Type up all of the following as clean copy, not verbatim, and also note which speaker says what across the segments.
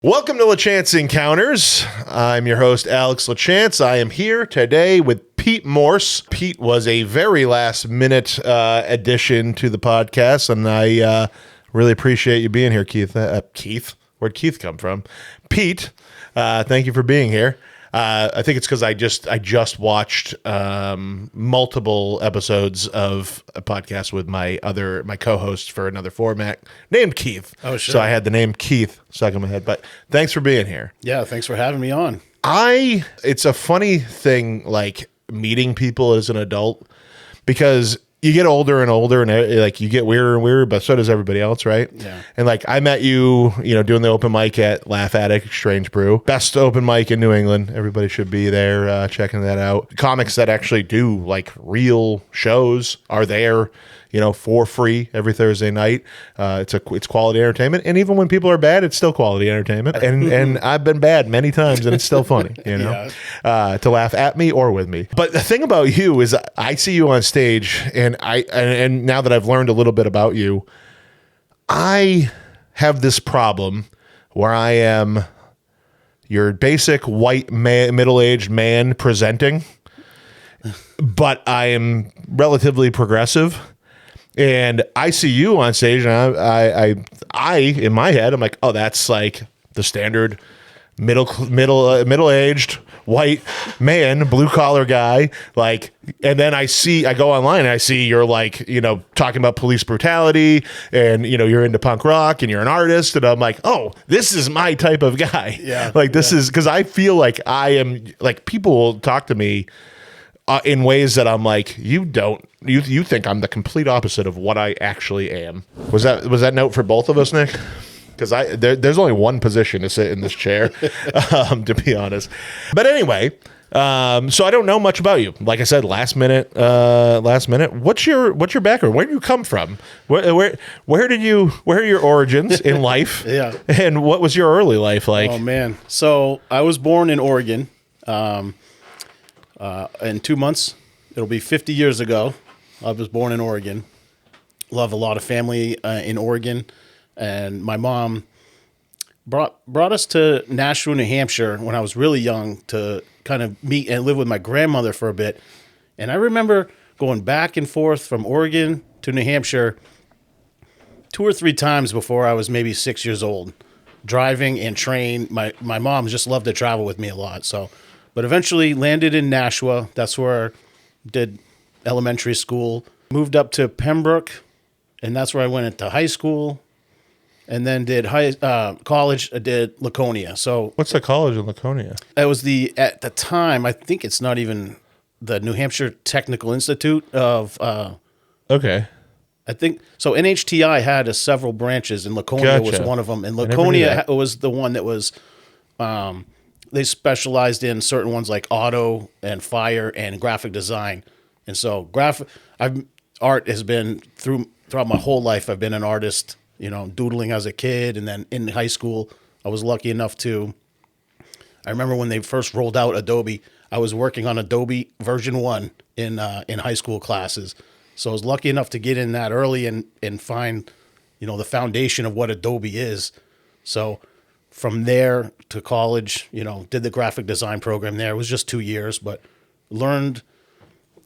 Speaker 1: Welcome to LaChance Encounters. I'm your host, Alex LaChance. I am here today with Pete Morse. Pete was a very last-minute addition to the podcast, and I really appreciate you being here, Keith. Keith? Where'd Keith come from? Pete, thank you for being here. I think it's because I just watched multiple episodes of a podcast with my co-host for another format named Keith.
Speaker 2: Oh, sure.
Speaker 1: So I had the name Keith stuck in my head. But thanks for being here.
Speaker 2: Yeah, thanks for having me on.
Speaker 1: It's a funny thing, like meeting people as an adult, because you get older and older, and like you get weirder and weirder, but so does everybody else, right?
Speaker 2: Yeah.
Speaker 1: And like I met you, doing the open mic at Laugh Attic Strange Brew, best open mic in New England. Everybody should be there checking that out. Comics that actually do like real shows are there, for free every Thursday night. It's quality entertainment, and even when people are bad, it's still quality entertainment. And I've been bad many times, and it's still funny, to laugh at me or with me. But the thing about you is, I see you on stage, and and now that I've learned a little bit about you, I have this problem where I am your basic white middle-aged man presenting, but I am relatively progressive. And I see you on stage, and I in my head, I'm like, oh, that's like the standard middle-aged white man, blue collar guy. Like, and then I go online and I see you're like, talking about police brutality, and you're into punk rock and you're an artist, and I'm like, oh, this is my type of guy.
Speaker 2: Yeah,
Speaker 1: like this is because I feel like I am like people will talk to me in ways that I'm like, you think I'm the complete opposite of what I actually am. Was that note for both of us, Nick? Because there's only one position to sit in this chair, to be honest. But anyway, so I don't know much about you. Like I said, last minute. What's your background? Where do you come from? Where are your origins in life?
Speaker 2: Yeah.
Speaker 1: And what was your early life like?
Speaker 2: Oh man. So I was born in Oregon. In 2 months, it'll be 50 years ago. I was born in Oregon. Love a lot of family in Oregon, and my mom brought us to Nashua, New Hampshire when I was really young to kind of meet and live with my grandmother for a bit. And I remember going back and forth from Oregon to New Hampshire 2 or 3 times before I was maybe 6 years old, driving and train. My mom just loved to travel with me a lot, so. But eventually landed in Nashua. That's where I did elementary school. Moved up to Pembroke, and that's where I went into high school. And then did college. I did Laconia. So
Speaker 1: what's the college in Laconia?
Speaker 2: It was at the time, I think it's not even the New Hampshire Technical Institute of.
Speaker 1: Okay.
Speaker 2: I think so. NHTI had several branches, and Laconia was one of them. And Laconia was the one that was. They specialized in certain ones like auto and fire and graphic design. And so art has been throughout my whole life. I've been an artist, doodling as a kid. And then in high school, I was lucky enough I remember when they first rolled out Adobe, I was working on Adobe version 1 in high school classes. So I was lucky enough to get in that early and find, the foundation of what Adobe is. So from there to college, did the graphic design program there. It was just 2 years, but learned,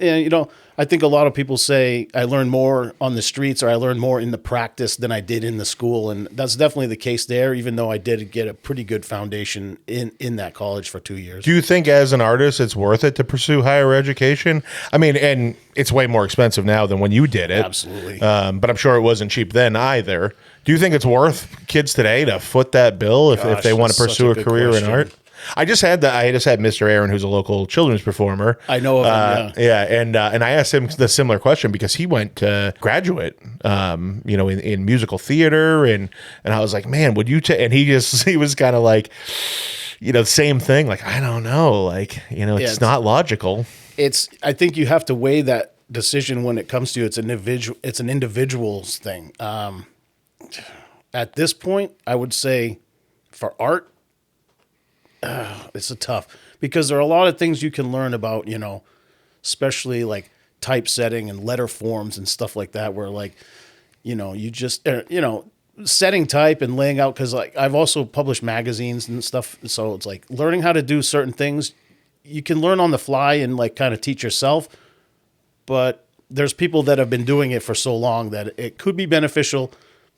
Speaker 2: I think a lot of people say I learned more on the streets or I learned more in the practice than I did in the school. And that's definitely the case there, even though I did get a pretty good foundation in that college for 2 years.
Speaker 1: Do you think as an artist, it's worth it to pursue higher education? I mean, and it's way more expensive now than when you did it.
Speaker 2: Absolutely.
Speaker 1: But I'm sure it wasn't cheap then either. Do you think it's worth kids today to foot that bill if they want to pursue a career in art? I just had Mr. Aaron, who's a local children's performer.
Speaker 2: I know of him.
Speaker 1: Yeah, and I asked him the similar question because he went to graduate, in musical theater, and I was like, man, would you? And he was kind of like, same thing. Like, I don't know, like, it's not logical.
Speaker 2: I think you have to weigh that decision when it comes to it's an individual's thing. At this point, I would say for art. It's a tough because there are a lot of things you can learn about, especially like typesetting and letter forms and stuff like that, where like, you just, setting type and laying out, because like I've also published magazines and stuff, so it's like learning how to do certain things. You can learn on the fly and like kind of teach yourself, but there's people that have been doing it for so long that it could be beneficial,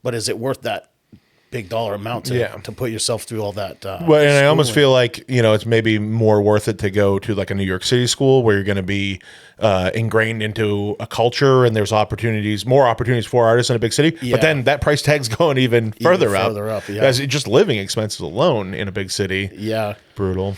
Speaker 2: but is it worth that big dollar amount to put yourself through all that?
Speaker 1: Well, and I almost feel like, it's maybe more worth it to go to like a New York City school where you're going to be ingrained into a culture, and there's more opportunities for artists in a big city. Yeah. But then that price tag's going even further up.
Speaker 2: Yeah.
Speaker 1: As just living expenses alone in a big city.
Speaker 2: Yeah.
Speaker 1: Brutal.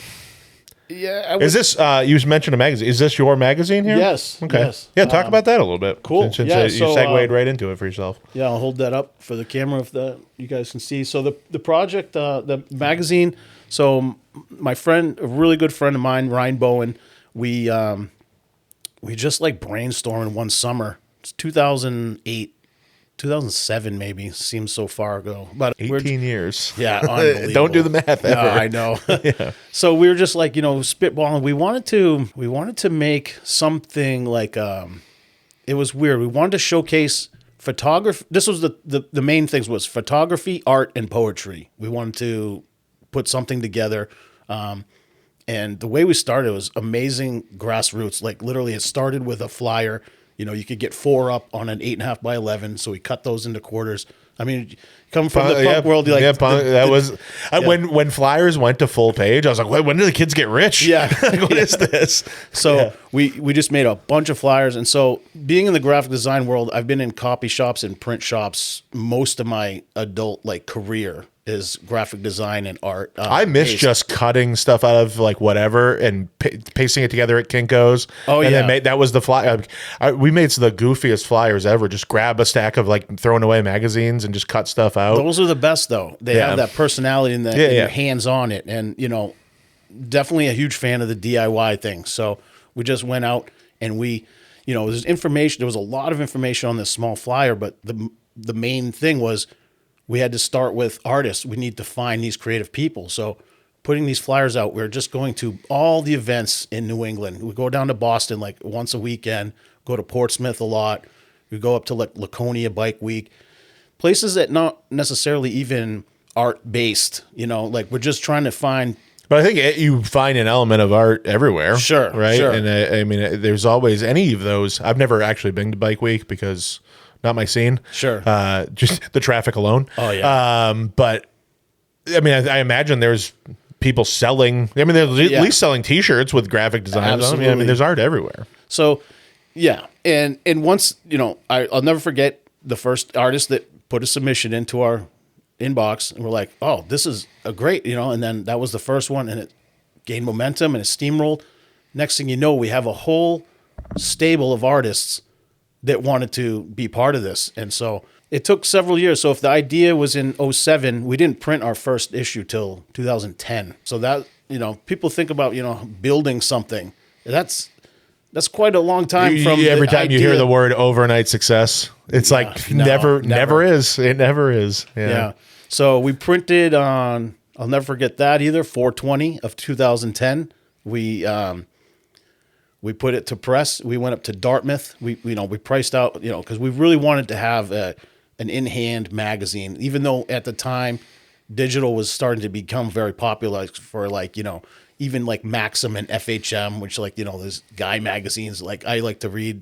Speaker 2: Yeah.
Speaker 1: Is this, you mentioned a magazine. Is this your magazine here?
Speaker 2: Yes.
Speaker 1: Okay.
Speaker 2: Yes.
Speaker 1: Yeah, talk about that a little bit.
Speaker 2: Cool.
Speaker 1: Since you segued right into it for yourself.
Speaker 2: Yeah, I'll hold that up for the camera if you guys can see. So the project, the magazine, so my friend, a really good friend of mine, Ryan Bowen, we just like brainstormed one summer. It's 2008. 2007 maybe, seems so far ago, but
Speaker 1: 18 years.
Speaker 2: Yeah, unbelievable.
Speaker 1: Don't do the math ever.
Speaker 2: No, I know. Yeah. So we were just like, spitballing. We wanted to make something like it was weird. We wanted to showcase photography. This was the main things was photography, art, and poetry. We wanted to put something together. And the way we started was amazing grassroots. Like literally it started with a flyer. You could get 4 up on an 8.5 by 11. So we cut those into quarters. I mean, come from the punk world, you're like,
Speaker 1: when flyers went to full page, I was like, when do the kids get rich?
Speaker 2: Yeah.
Speaker 1: What is this?
Speaker 2: So we just made a bunch of flyers. And so being in the graphic design world, I've been in copy shops and print shops most of my adult career is graphic design and art.
Speaker 1: I miss just cutting stuff out of like whatever and pasting it together at Kinko's.
Speaker 2: Oh,
Speaker 1: and
Speaker 2: yeah.
Speaker 1: then that was the fly. We made the goofiest flyers ever. Just grab a stack of like throwing away magazines and just cut stuff out.
Speaker 2: Those are the best though. They have that personality and your hands on it. And, definitely a huge fan of the DIY thing. So we just went out and there's information. There was a lot of information on this small flyer, but the main thing was, we had to start with artists. We need to find these creative people. So putting these flyers out, we're just going to all the events in New England. We go down to Boston like once a weekend, go to Portsmouth a lot. We go up to like Laconia Bike Week, places that not necessarily even art-based, like we're just trying to find.
Speaker 1: But I think you find an element of art everywhere.
Speaker 2: Sure.
Speaker 1: Right?
Speaker 2: Sure.
Speaker 1: And I mean, there's always any of those. I've never actually been to Bike Week because not my scene.
Speaker 2: Sure.
Speaker 1: Just the traffic alone.
Speaker 2: Oh, yeah.
Speaker 1: But I mean, I imagine there's people selling. I mean, they're at least selling T-shirts with graphic designs on them. I mean, there's art everywhere.
Speaker 2: So, yeah. And once, I'll never forget the first artist that put a submission into our inbox. And we're like, oh, this is a great, and then that was the first one. And it gained momentum and it steamrolled. Next thing you know, we have a whole stable of artists that wanted to be part of this. And so it took several years. So if the idea was in 2007, we didn't print our first issue till 2010. So that, people think about, building something. That's quite a long time from
Speaker 1: every time you hear the word overnight success, it's never is. It never is.
Speaker 2: Yeah. So we printed on, I'll never forget that either, 4/20 of 2010. We put it to press. We went up to Dartmouth. We priced out, because we really wanted to have an in-hand magazine, even though at the time digital was starting to become very popular for even like Maxim and FHM, which those guy magazines like I like to read.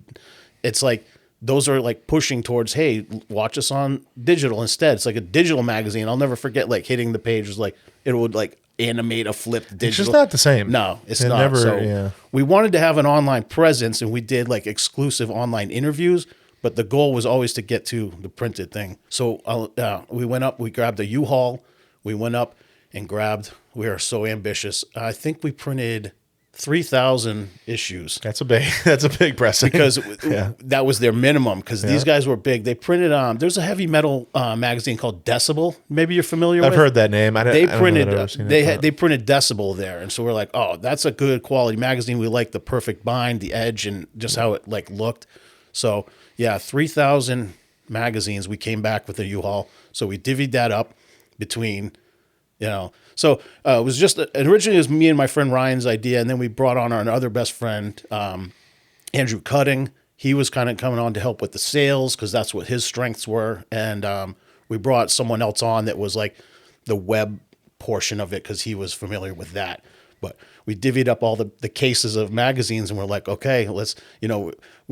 Speaker 2: It's like those are like pushing towards, hey, watch us on digital instead. It's like a digital magazine. I'll never forget hitting the page was it would animate a flipped digital.
Speaker 1: It's just not the same.
Speaker 2: No, it's not. We wanted to have an online presence, and we did exclusive online interviews, but the goal was always to get to the printed thing. So we went up, we grabbed a U-Haul, we went up and grabbed, we are so ambitious. I think we printed 3,000 issues.
Speaker 1: That's a big pressing.
Speaker 2: Because that was their minimum, because these guys were big. They printed, there's a heavy metal magazine called Decibel. Maybe you're familiar with it.
Speaker 1: I've heard that name. They printed
Speaker 2: Decibel there. And so we're like, oh, that's a good quality magazine. We like the perfect bind, the edge, and just how it looked. So 3,000 magazines. We came back with a U-Haul. So we divvied that up between, So it was just originally it was me and my friend Ryan's idea, and then we brought on our other best friend, Andrew Cutting. He was kind of coming on to help with the sales because that's what his strengths were, and we brought someone else on that was like the web portion of it because he was familiar with that. But we divvied up all the cases of magazines, and we're like, okay, let's, we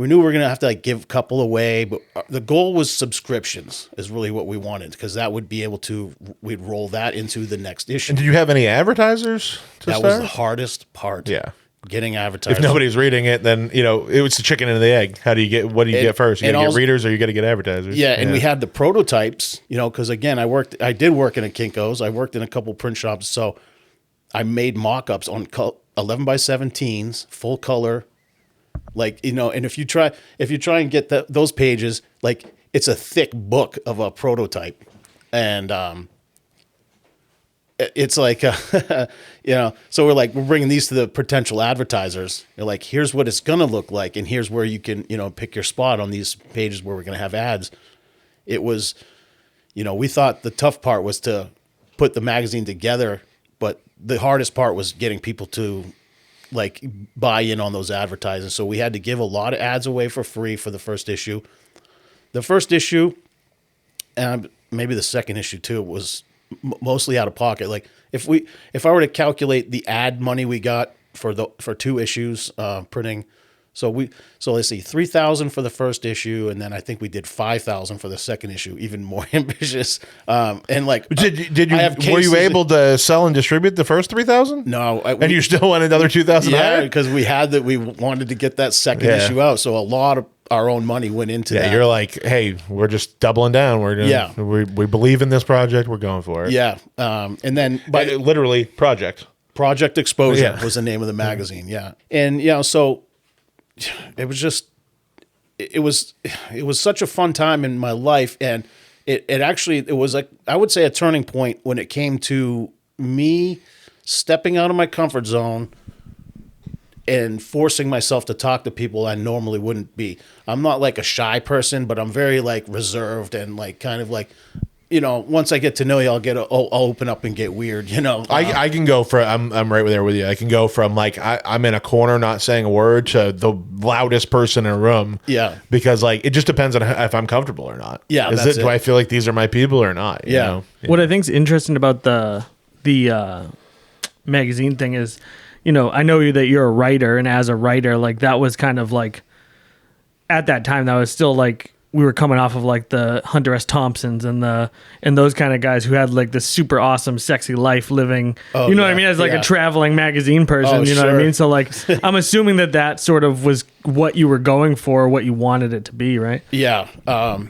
Speaker 2: knew we were going to have to like give a couple away, but the goal was subscriptions is really what we wanted, because that would be able to, we'd roll that into the next issue.
Speaker 1: And did you have any advertisers to
Speaker 2: That
Speaker 1: start?
Speaker 2: was the hardest part.
Speaker 1: Yeah.
Speaker 2: Getting advertisers.
Speaker 1: If nobody's reading it, then, it was the chicken and the egg. What do you get first? You got to get readers, or you got to get advertisers?
Speaker 2: Yeah, and we had the prototypes, because again, I did work in a Kinko's. I worked in a couple print shops, so I made mock-ups on 11 by 17s, full color, and if you try and get those pages, like it's a thick book of a prototype, and it's like, so we're bringing these to the potential advertisers. They're like, here's what it's gonna look like, and here's where you can, pick your spot on these pages where we're gonna have ads. It was, we thought the tough part was to put the magazine together, but the hardest part was getting people to buy in on those advertising. So we had to give a lot of ads away for free for the first issue. The first issue, and maybe the second issue too, was mostly out of pocket. Like if I were to calculate the ad money we got for 2 issues printing, so let's see, $3,000 for the first issue, and then I think we did $5,000 for the second issue, even more ambitious.
Speaker 1: Did you were you able to sell and distribute the first 3,000?
Speaker 2: No,
Speaker 1: and you still want another 2,000?
Speaker 2: Yeah, because we wanted to get that second issue out, so a lot of our own money went into that.
Speaker 1: Yeah, you're like, hey, we're just doubling down. We believe in this project. We're going for it.
Speaker 2: Yeah, and then
Speaker 1: literally Project
Speaker 2: Exposure was the name of the magazine. Yeah, and so. It was such a fun time in my life, and it was like, I would say, a turning point when it came to me stepping out of my comfort zone and forcing myself to talk to people I normally wouldn't be. I'm not like a shy person, but I'm very reserved and kind of once I get to know you, I'll open up and get weird,
Speaker 1: I can go from, I'm right there with you. I can go from I'm in a corner not saying a word to the loudest person in a room.
Speaker 2: Yeah.
Speaker 1: Because it just depends on if I'm comfortable or not.
Speaker 2: Yeah.
Speaker 1: Do I feel like these are my people or not? You know?
Speaker 3: What I think's interesting about the magazine thing is, I know that you're a writer, and as a writer, that was kind of at that time, that was still we were coming off of the Hunter S. Thompsons and those kind of guys who had this super awesome, sexy life living, what I mean? As a traveling magazine person, what I mean? So I'm assuming that sort of was what you were going for, what you wanted it to be, right?
Speaker 2: Yeah.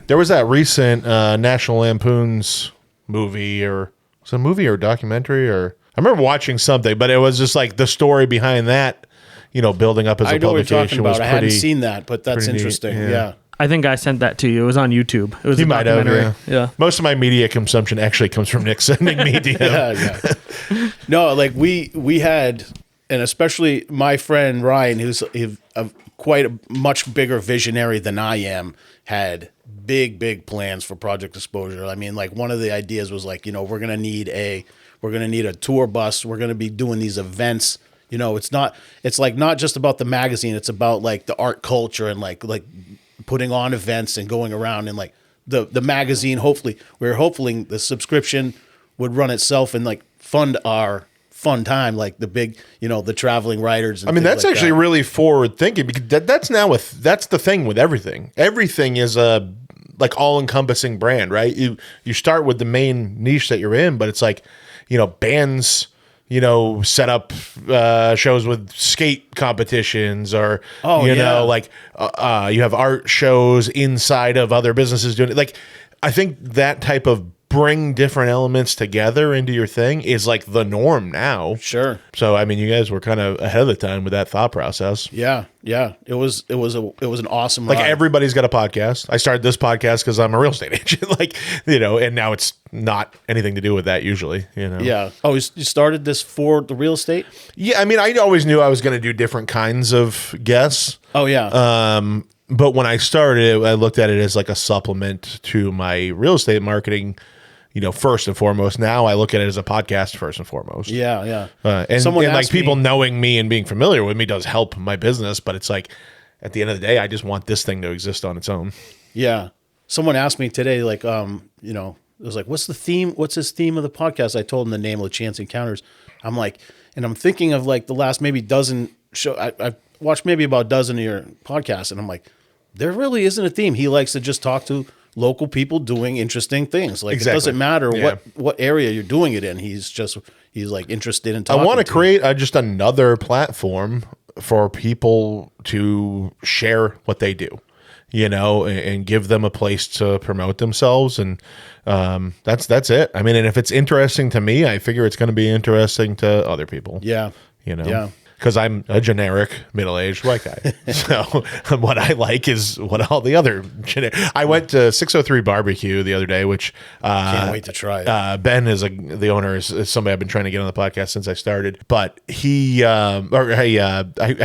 Speaker 1: There was that recent National Lampoon's movie, or was it a movie or a documentary, or I remember watching something, but it was just the story behind that, building up as a publication was pretty.
Speaker 2: I hadn't seen that, but that's interesting. Yeah.
Speaker 3: I think I sent that to you. It was on YouTube. It was a documentary. Yeah.
Speaker 1: Most of my media consumption actually comes from Nick sending me DMs.
Speaker 2: Yeah. No, we had, and especially my friend Ryan, who's quite a much bigger visionary than I am, had big plans for Project Exposure. I mean, one of the ideas was we're gonna need a tour bus. We're gonna be doing these events. It's not just about the magazine. It's about the art culture and putting on events and going around, and the magazine, we're hoping the subscription would run itself and fund our fun time, the big, the traveling writers. And
Speaker 1: that's actually really forward thinking, because that's the thing with everything. Everything is a all encompassing brand, right? You start with the main niche that you're in, but it's bands, set up shows with skate competitions, or you have art shows inside of other businesses doing it. I think that type of bring different elements together into your thing is the norm now.
Speaker 2: Sure.
Speaker 1: So you guys were kind of ahead of the time with that thought process.
Speaker 2: Yeah. It was an awesome ride.
Speaker 1: Everybody's got a podcast. I started this podcast because I'm a real estate agent. And now it's not anything to do with that usually.
Speaker 2: Yeah. Oh, you started this for the real estate?
Speaker 1: Yeah. I always knew I was going to do different kinds of guests.
Speaker 2: Oh yeah.
Speaker 1: But when I started, I looked at it as a supplement to my real estate marketing, first and foremost. Now I look at it as a podcast first and foremost.
Speaker 2: Yeah.
Speaker 1: And people knowing me and being familiar with me does help my business, but it's at the end of the day, I just want this thing to exist on its own.
Speaker 2: Yeah. Someone asked me today, it was like, what's the theme? What's his theme of the podcast? I told him the name of the Chance Encounters. I'm like, and I'm thinking of like the last maybe dozen show. I've watched maybe about a dozen of your podcasts, and I'm like, there really isn't a theme. He likes to just talk to local people doing interesting things. Like It doesn't matter what area you're doing it in. He's like interested in talking.
Speaker 1: I want to create just another platform for people to share what they do, and give them a place to promote themselves. And that's it. I mean, and if it's interesting to me, I figure it's going to be interesting to other people.
Speaker 2: Yeah.
Speaker 1: Yeah. Because I'm a generic middle-aged white guy. So what I like is what all the other I went to 603 Barbecue the other day, which
Speaker 2: can't wait to try it.
Speaker 1: Ben is the owner, is somebody I've been trying to get on the podcast since I started. But I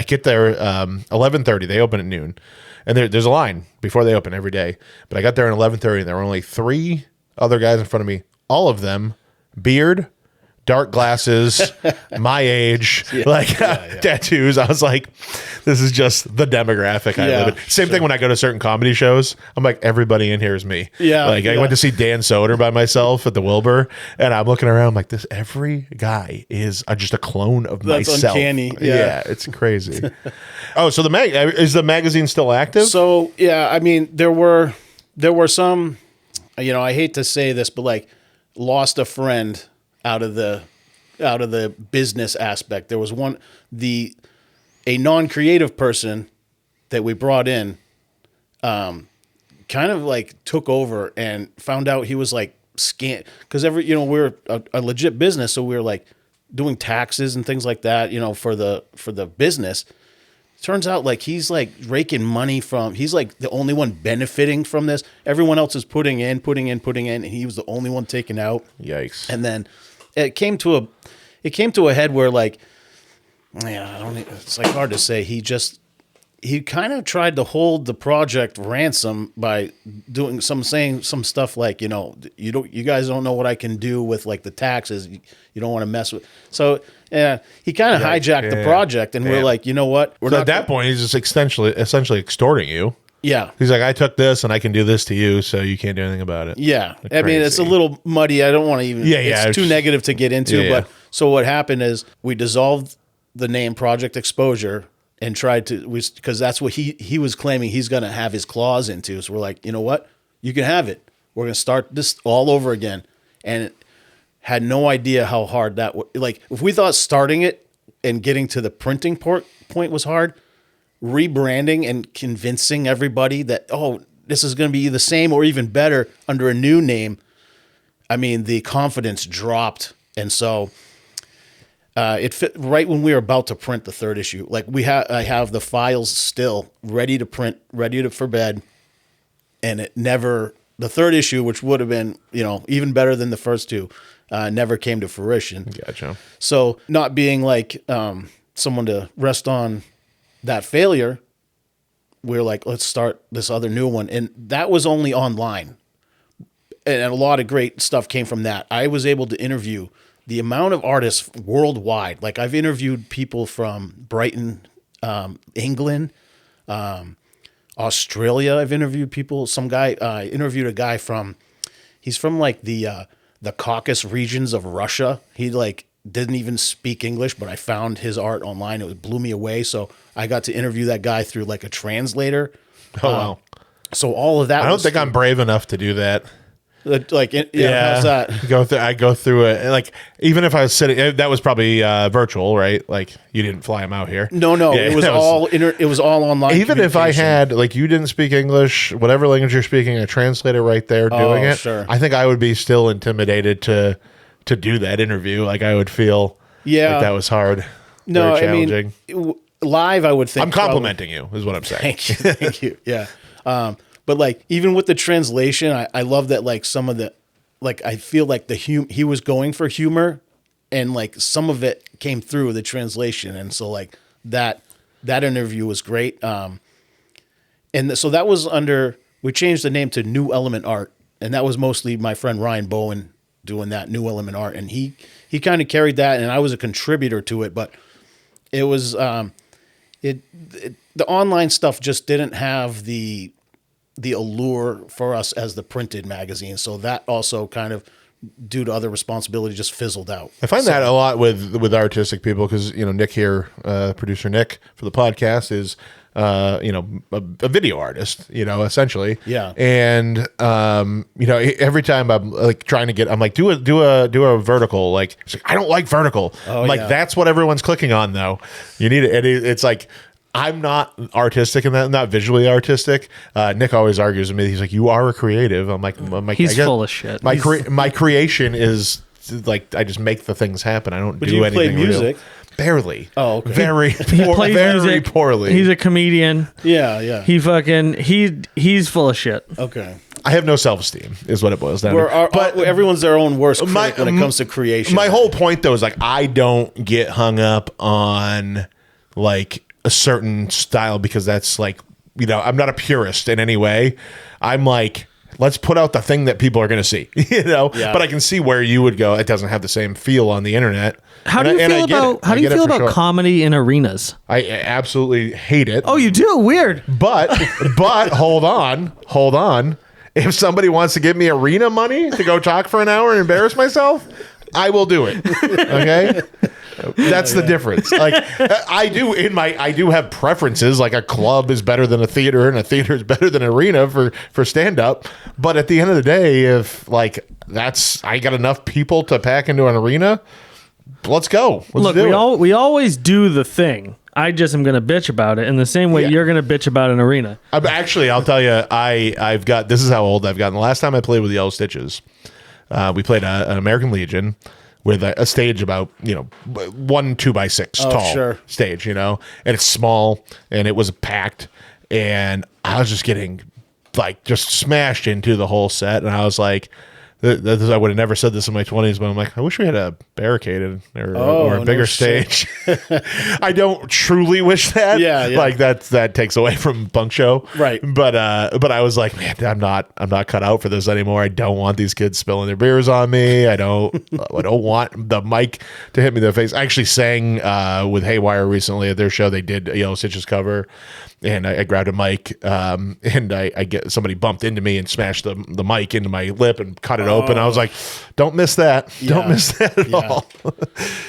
Speaker 1: get there 11:30. They open at noon, and there's a line before they open every day. But I got there at 11:30, and there were only 3 other guys in front of me. All of them beard, dark glasses, my age, tattoos. I was like, this is just the demographic I live in. Same thing when I go to certain comedy shows. I'm like, everybody in here is me.
Speaker 2: Yeah.
Speaker 1: I went to see Dan Soder by myself at the Wilbur, and I'm looking around like, every guy is just a clone of myself.
Speaker 2: That's uncanny.
Speaker 1: Yeah, it's crazy. So is the magazine still active?
Speaker 2: So, yeah, I mean, there were some, I hate to say this, but like lost a friend out of the business aspect. There was a non-creative person that we brought in, kind of like took over and found out he was like because we're a legit business, so we were like doing taxes and things like that, for the business. Turns out like he's like raking money he's like the only one benefiting from this. Everyone else is putting in, and he was the only one taking out.
Speaker 1: Yikes.
Speaker 2: And then it came to a head where like, it's like hard to say. He kind of tried to hold the project ransom by saying some stuff like, you guys don't know what I can do with like the taxes. You don't want to mess with. So he kind of hijacked the project, and we're like, you know what?
Speaker 1: At that point, he's just essentially extorting you.
Speaker 2: Yeah.
Speaker 1: He's like, I took this and I can do this to you, so you can't do anything about it.
Speaker 2: Yeah. I mean, it's a little muddy. I don't want to even, it's too negative to get into. But so what happened is we dissolved the name Project Exposure and tried to, because that's what he was claiming he's going to have his claws into. So we're like, you know what? You can have it. We're going to start this all over again. And had no idea how hard that would, like, if we thought starting it and getting to the printing point was hard, rebranding and convincing everybody that, this is going to be the same or even better under a new name. I mean, the confidence dropped. And so it fit right when we were about to print the 3rd issue. Like I have the files still ready to print, for bed. And the 3rd issue, which would have been, even better than the first 2, never came to fruition.
Speaker 1: Gotcha.
Speaker 2: So not being like someone to rest on that failure, we're like, let's start this other new one. And that was only online. And a lot of great stuff came from that. I was able to interview the amount of artists worldwide. Like I've interviewed people from Brighton, England, Australia. I've interviewed people. I interviewed a guy he's from like the Caucasus regions of Russia. He like didn't even speak English, but I found his art online. It blew me away. So I got to interview that guy through like a translator.
Speaker 1: Oh, wow.
Speaker 2: So all of that.
Speaker 1: I don't think I'm brave enough to do that.
Speaker 2: Like, how's that?
Speaker 1: I go through it. Like, even if I was sitting, that was probably virtual, right? Like, you didn't fly him out here.
Speaker 2: No, it was all online.
Speaker 1: Even if I had, like, you didn't speak English, whatever language you're speaking, a translator right there doing it. Sure. I think I would be still intimidated to do that interview. Like, I would feel like that was hard.
Speaker 2: No,
Speaker 1: very challenging.
Speaker 2: I mean, live, I would think.
Speaker 1: I'm complimenting you, is what I'm saying.
Speaker 2: Thank you. Yeah. But like, even with the translation, I love that, like, some of the, like, I feel like he was going for humor, and like some of it came through the translation. And so like that interview was great. And so that was we changed the name to New Element Art, and that was mostly my friend Ryan Bowen doing that New Element Art. And he kind of carried that, and I was a contributor to it, but it was, the online stuff just didn't have the the allure for us as the printed magazine. So that also kind of, due to other responsibility, just fizzled out.
Speaker 1: I find that a lot with artistic people because, Nick here, producer Nick for the podcast is, a video artist, essentially.
Speaker 2: Yeah.
Speaker 1: And, every time I'm like trying to I'm like, do a vertical. Like, it's like, I don't like vertical.
Speaker 2: Oh,
Speaker 1: like, that's what everyone's clicking on though. You need it. It's like, I'm not artistic in that. I'm not visually artistic. Nick always argues with me. He's like, "You are a creative." I'm like,
Speaker 3: he's full of shit.
Speaker 1: My creation is like I just make the things happen. I don't do anything.
Speaker 2: Play music?
Speaker 1: Real. Barely.
Speaker 2: Oh, okay.
Speaker 1: Very poorly.
Speaker 3: He's a comedian.
Speaker 2: Yeah.
Speaker 3: He's full of shit.
Speaker 2: Okay.
Speaker 1: I have no self-esteem, is what it boils down to.
Speaker 2: But everyone's their own worst critic when it comes to creation.
Speaker 1: My whole point, though, is like I don't get hung up on like a certain style because that's like, I'm not a purist in any way. I'm like, let's put out the thing that people are going to see,
Speaker 2: Yeah.
Speaker 1: But I can see where you would go. It doesn't have the same feel on the internet.
Speaker 3: How do you feel about comedy in arenas?
Speaker 1: I absolutely hate it.
Speaker 3: Oh, you do? Weird.
Speaker 1: But hold on. If somebody wants to give me arena money to go talk for an hour and embarrass myself, I will do it. Okay? That's the difference. Like I do have preferences. Like a club is better than a theater, and a theater is better than an arena for stand up. But at the end of the day, if like I got enough people to pack into an arena, let's go.
Speaker 3: We always do the thing. I just am going to bitch about it in the same way you're going to bitch about an arena.
Speaker 1: Actually, I'll tell you, I've got, this is how old I've gotten. The last time I played with the Yellow Stitches, we played an American Legion with a stage about 1 2x6 tall stage, and it's small and it was packed, and I was just getting like just smashed into the whole set, and I was like, I would have never said this in my 20s, but I'm like, I wish we had a barricaded or a bigger stage. I don't truly wish that.
Speaker 2: Yeah.
Speaker 1: Like that takes away from punk show.
Speaker 2: Right.
Speaker 1: But I was like, man, I'm not cut out for this anymore. I don't want these kids spilling their beers on me. I don't want the mic to hit me in the face. I actually sang with Haywire recently at their show. They did a Yellow Stitches cover. And I grabbed a mic, and I get somebody bumped into me and smashed the mic into my lip and cut it open. I was like, "Don't miss that! Don't miss that at all."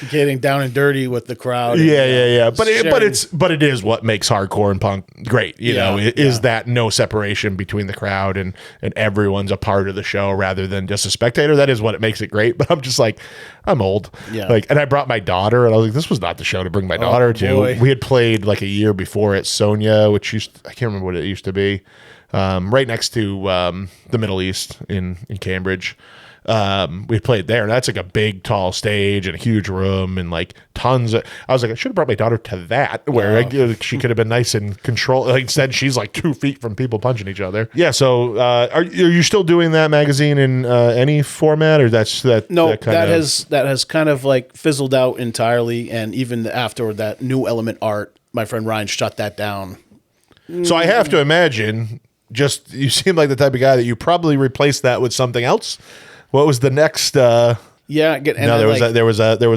Speaker 2: Getting down and dirty with the crowd.
Speaker 1: Yeah. But it is what makes hardcore and punk great. Is that no separation between the crowd and everyone's a part of the show rather than just a spectator. That is what it makes it great. But I'm just like, I'm old.
Speaker 2: Yeah.
Speaker 1: And I brought my daughter, and I was like, this was not the show to bring my daughter to.
Speaker 2: Boy.
Speaker 1: We had played like a year before at Sonia, which I can't remember what it used to be, right next to the Middle East in Cambridge. We played there, and that's like a big, tall stage and a huge room and like tons of. I was like, I should have brought my daughter to that where she could have been nice and control. Like, instead, she's like 2 feet from people punching each other. Yeah. So, are you still doing that magazine in any format, or that's that?
Speaker 2: No, that has kind of like fizzled out entirely, and even after that New Element Art, my friend Ryan shut that down.
Speaker 1: So I have to imagine, you seem like the type of guy that you probably replaced that with something else. What was the next? There was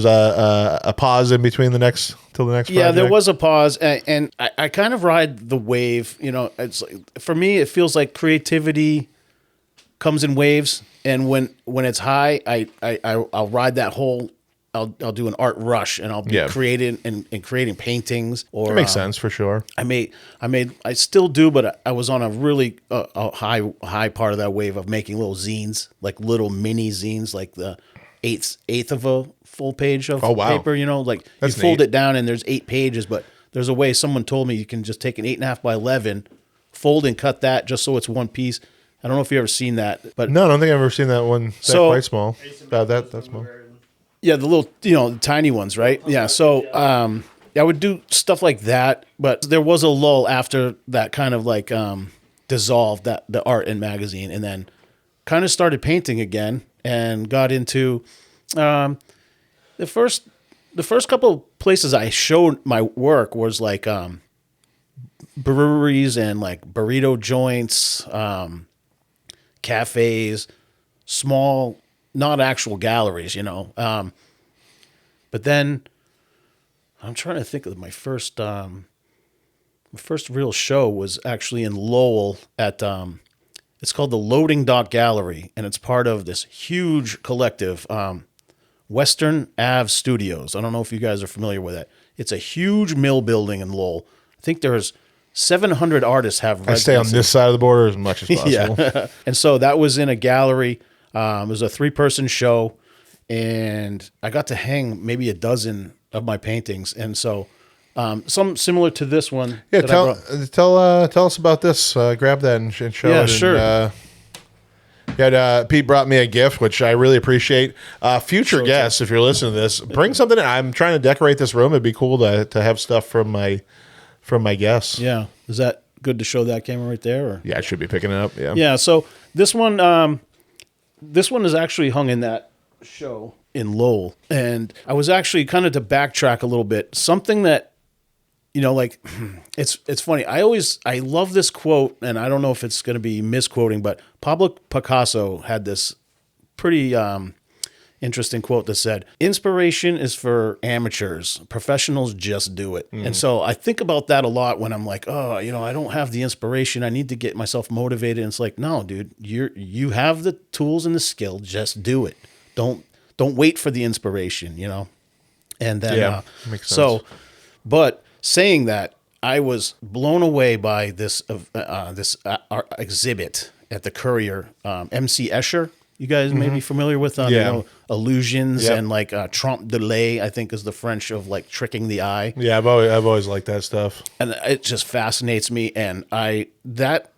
Speaker 1: a pause in between the next till the next.
Speaker 2: Yeah,
Speaker 1: project.
Speaker 2: there was a pause, and I kind of ride the wave. It's like, for me, it feels like creativity comes in waves, and when it's high, I'll ride that whole. I'll do an art rush, and I'll be creating and creating paintings. Or
Speaker 1: that makes sense for sure.
Speaker 2: I still do, but I was on a really a high part of that wave of making little zines, like little mini zines, like the eighth of a full page of paper. Like that's you fold it down and there's 8 pages, but there's a way. Someone told me you can just take an 8.5 by 11, fold and cut that just so it's one piece. I don't know if you've ever seen that, but
Speaker 1: no, I don't think I've ever seen that one. Quite small. That's small.
Speaker 2: Yeah, the little, the tiny ones, right? Yeah, so I would do stuff like that, but there was a lull after that kind of like dissolved the art and magazine, and then kind of started painting again and got into the first couple of places I showed my work was like breweries and like burrito joints, cafes, small, not actual galleries, but then I'm trying to think of my first first real show was actually in Lowell at it's called the Loading Dock Gallery, and it's part of this huge collective, Western Ave Studios. I don't know if you guys are familiar with it. It's a huge mill building in Lowell. I think there's 700 artists have residency.
Speaker 1: I stay on this side of the border as much as possible.
Speaker 2: Yeah. And so that was in a gallery. It was a 3-person show, and I got to hang maybe a dozen of my paintings. And so some similar to this one.
Speaker 1: Yeah, tell us about this. Grab that and show it.
Speaker 2: Yeah, sure.
Speaker 1: Pete brought me a gift, which I really appreciate. Future guests, if you're listening to this, bring something in. I'm trying to decorate this room. It'd be cool to have stuff from my guests.
Speaker 2: Yeah. Is that good to show that camera right there? Or?
Speaker 1: Yeah, I should be picking it up. Yeah.
Speaker 2: Yeah. So this one is actually hung in that show in Lowell. And I was actually kind of to backtrack a little bit. Something that, like it's funny. I love this quote, and I don't know if it's going to be misquoting, but Pablo Picasso had this pretty interesting quote that said, "Inspiration is for amateurs. Professionals just do it." And so I think about that a lot when I'm like, oh, I don't have the inspiration. I need to get myself motivated. And it's like, no, dude, you have the tools and the skill. Just do it. Don't wait for the inspiration, And then
Speaker 1: makes sense.
Speaker 2: So, but saying that, I was blown away by this exhibit at the Courier. MC Escher, you guys may be familiar with illusions and like trompe d'oeil, I think is the French of like tricking the eye.
Speaker 1: Yeah, I've always liked that stuff,
Speaker 2: and it just fascinates me. And that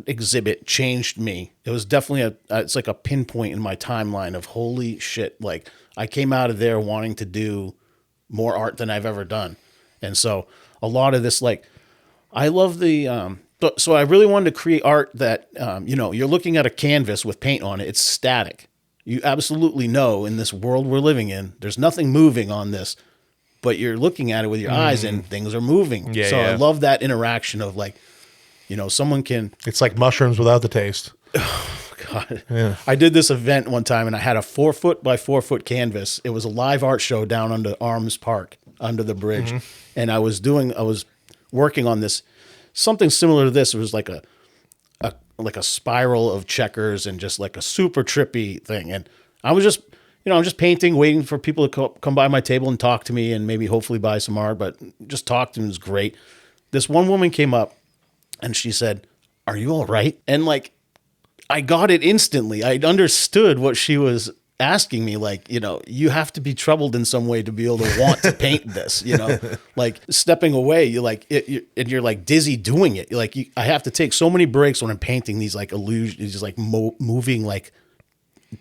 Speaker 2: exhibit changed me. It was definitely it's like a pinpoint in my timeline of holy shit. Like I came out of there wanting to do more art than I've ever done. And so a lot of this, like, I love so I really wanted to create art that, you're looking at a canvas with paint on it. It's static. You absolutely know in this world we're living in, there's nothing moving on this, but you're looking at it with your eyes and things are moving.
Speaker 1: Yeah,
Speaker 2: so I love that interaction of like, someone can.
Speaker 1: It's like mushrooms without the taste.
Speaker 2: Oh, God.
Speaker 1: Yeah.
Speaker 2: I did this event one time and I had a 4-foot by 4-foot canvas. It was a live art show down under Arms Park, under the bridge. And I was working on this, something similar to this. It was like a spiral of checkers and just like a super trippy thing. And I was just, I'm just painting, waiting for people to come by my table and talk to me and maybe hopefully buy some art, but just talk to them was great. This one woman came up and she said, "Are you all right?" And like, I got it instantly. I understood what she was asking me, like, you have to be troubled in some way to be able to want to paint this, like stepping away, you're like dizzy doing it. You're like, I have to take so many breaks when I'm painting these like illusions, just like moving, like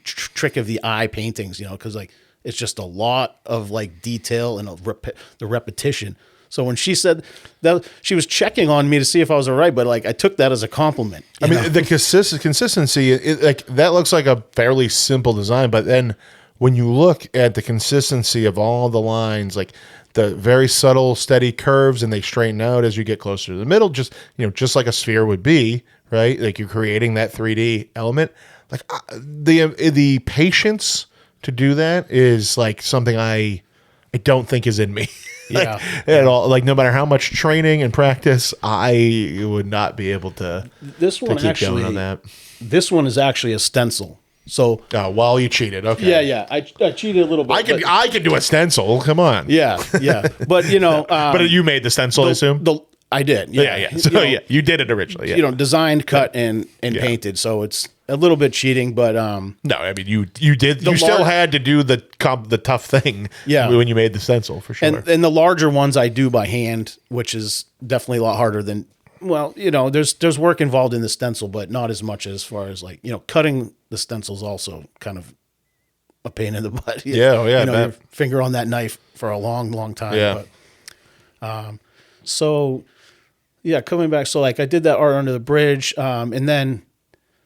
Speaker 2: trick of the eye paintings, cause like, it's just a lot of like detail and the repetition. So when she said that, she was checking on me to see if I was all right, but like I took that as a compliment.
Speaker 1: I mean, the consistency, like that looks like a fairly simple design, but then when you look at the consistency of all the lines, like the very subtle, steady curves, and they straighten out as you get closer to the middle, just like a sphere would be, right? Like you're creating that 3D element. Like the patience to do that is like something I don't think is in me. At all. Like no matter how much training and practice, I would not be able to.
Speaker 2: This one
Speaker 1: keep going on that.
Speaker 2: This one is actually a stencil. So
Speaker 1: while you cheated, okay.
Speaker 2: Yeah. I cheated a little bit.
Speaker 1: I could do a stencil. Come on.
Speaker 2: Yeah. But
Speaker 1: but you made the stencil, I assume.
Speaker 2: I did.
Speaker 1: Yeah. So you did it originally. Yeah.
Speaker 2: Designed, cut, and painted. So it's a little bit cheating, but
Speaker 1: no, I mean you did. You still had to do the tough thing.
Speaker 2: Yeah.
Speaker 1: When you made the stencil for sure.
Speaker 2: And the larger ones I do by hand, which is definitely a lot harder than. Well, there's work involved in the stencil, but not as much as far as like cutting the stencil's also kind of a pain in the butt. Your finger on that knife for a long, long time.
Speaker 1: Yeah.
Speaker 2: But, so. Yeah, coming back. So like I did that art under the bridge. And then,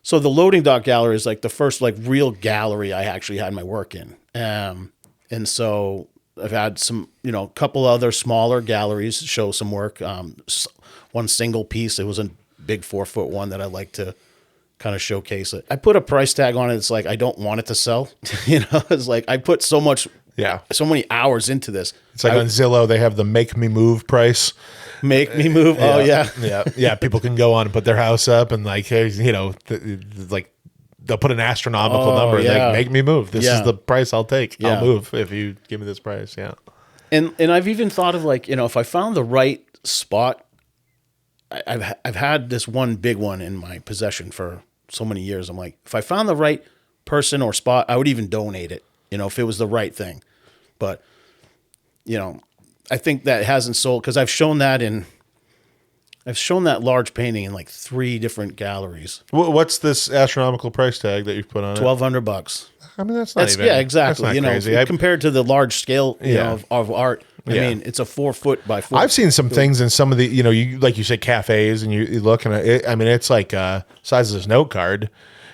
Speaker 2: so the Loading Dock Gallery is like the first like real gallery I actually had my work in. And so I've had some, couple other smaller galleries show some work. One single piece. It was a big 4-foot one that I like to kind of showcase it. I put a price tag on it. It's like, I don't want it to sell. It's like, I put so many hours into this.
Speaker 1: It's like on Zillow, they have the make me move price.
Speaker 2: Make me move. Oh yeah.
Speaker 1: Yeah. People can go on and put their house up and like, hey, you know, like they'll put an astronomical number.
Speaker 2: Yeah.
Speaker 1: Like, make me move. This is the price I'll take.
Speaker 2: Yeah.
Speaker 1: I'll move if you give me this price. Yeah.
Speaker 2: And I've even thought of like, you know, if I found the right spot, I've had this one big one in my possession for so many years. I'm like, if I found the right person or spot, I would even donate it, you know, if it was the right thing. But, you know, I think that hasn't sold because I've shown that large painting in like 3 different galleries.
Speaker 1: What's this astronomical price tag that you've put on it?
Speaker 2: $1,200.
Speaker 1: I mean, that's not even.
Speaker 2: Yeah, exactly.
Speaker 1: That's not crazy.
Speaker 2: Compared to the large scale, you know, of art. I mean, it's a 4 foot by 4.
Speaker 1: I've seen some things in some of the, you know, you like you said, cafes, and you look and I mean, it's like size of this note card,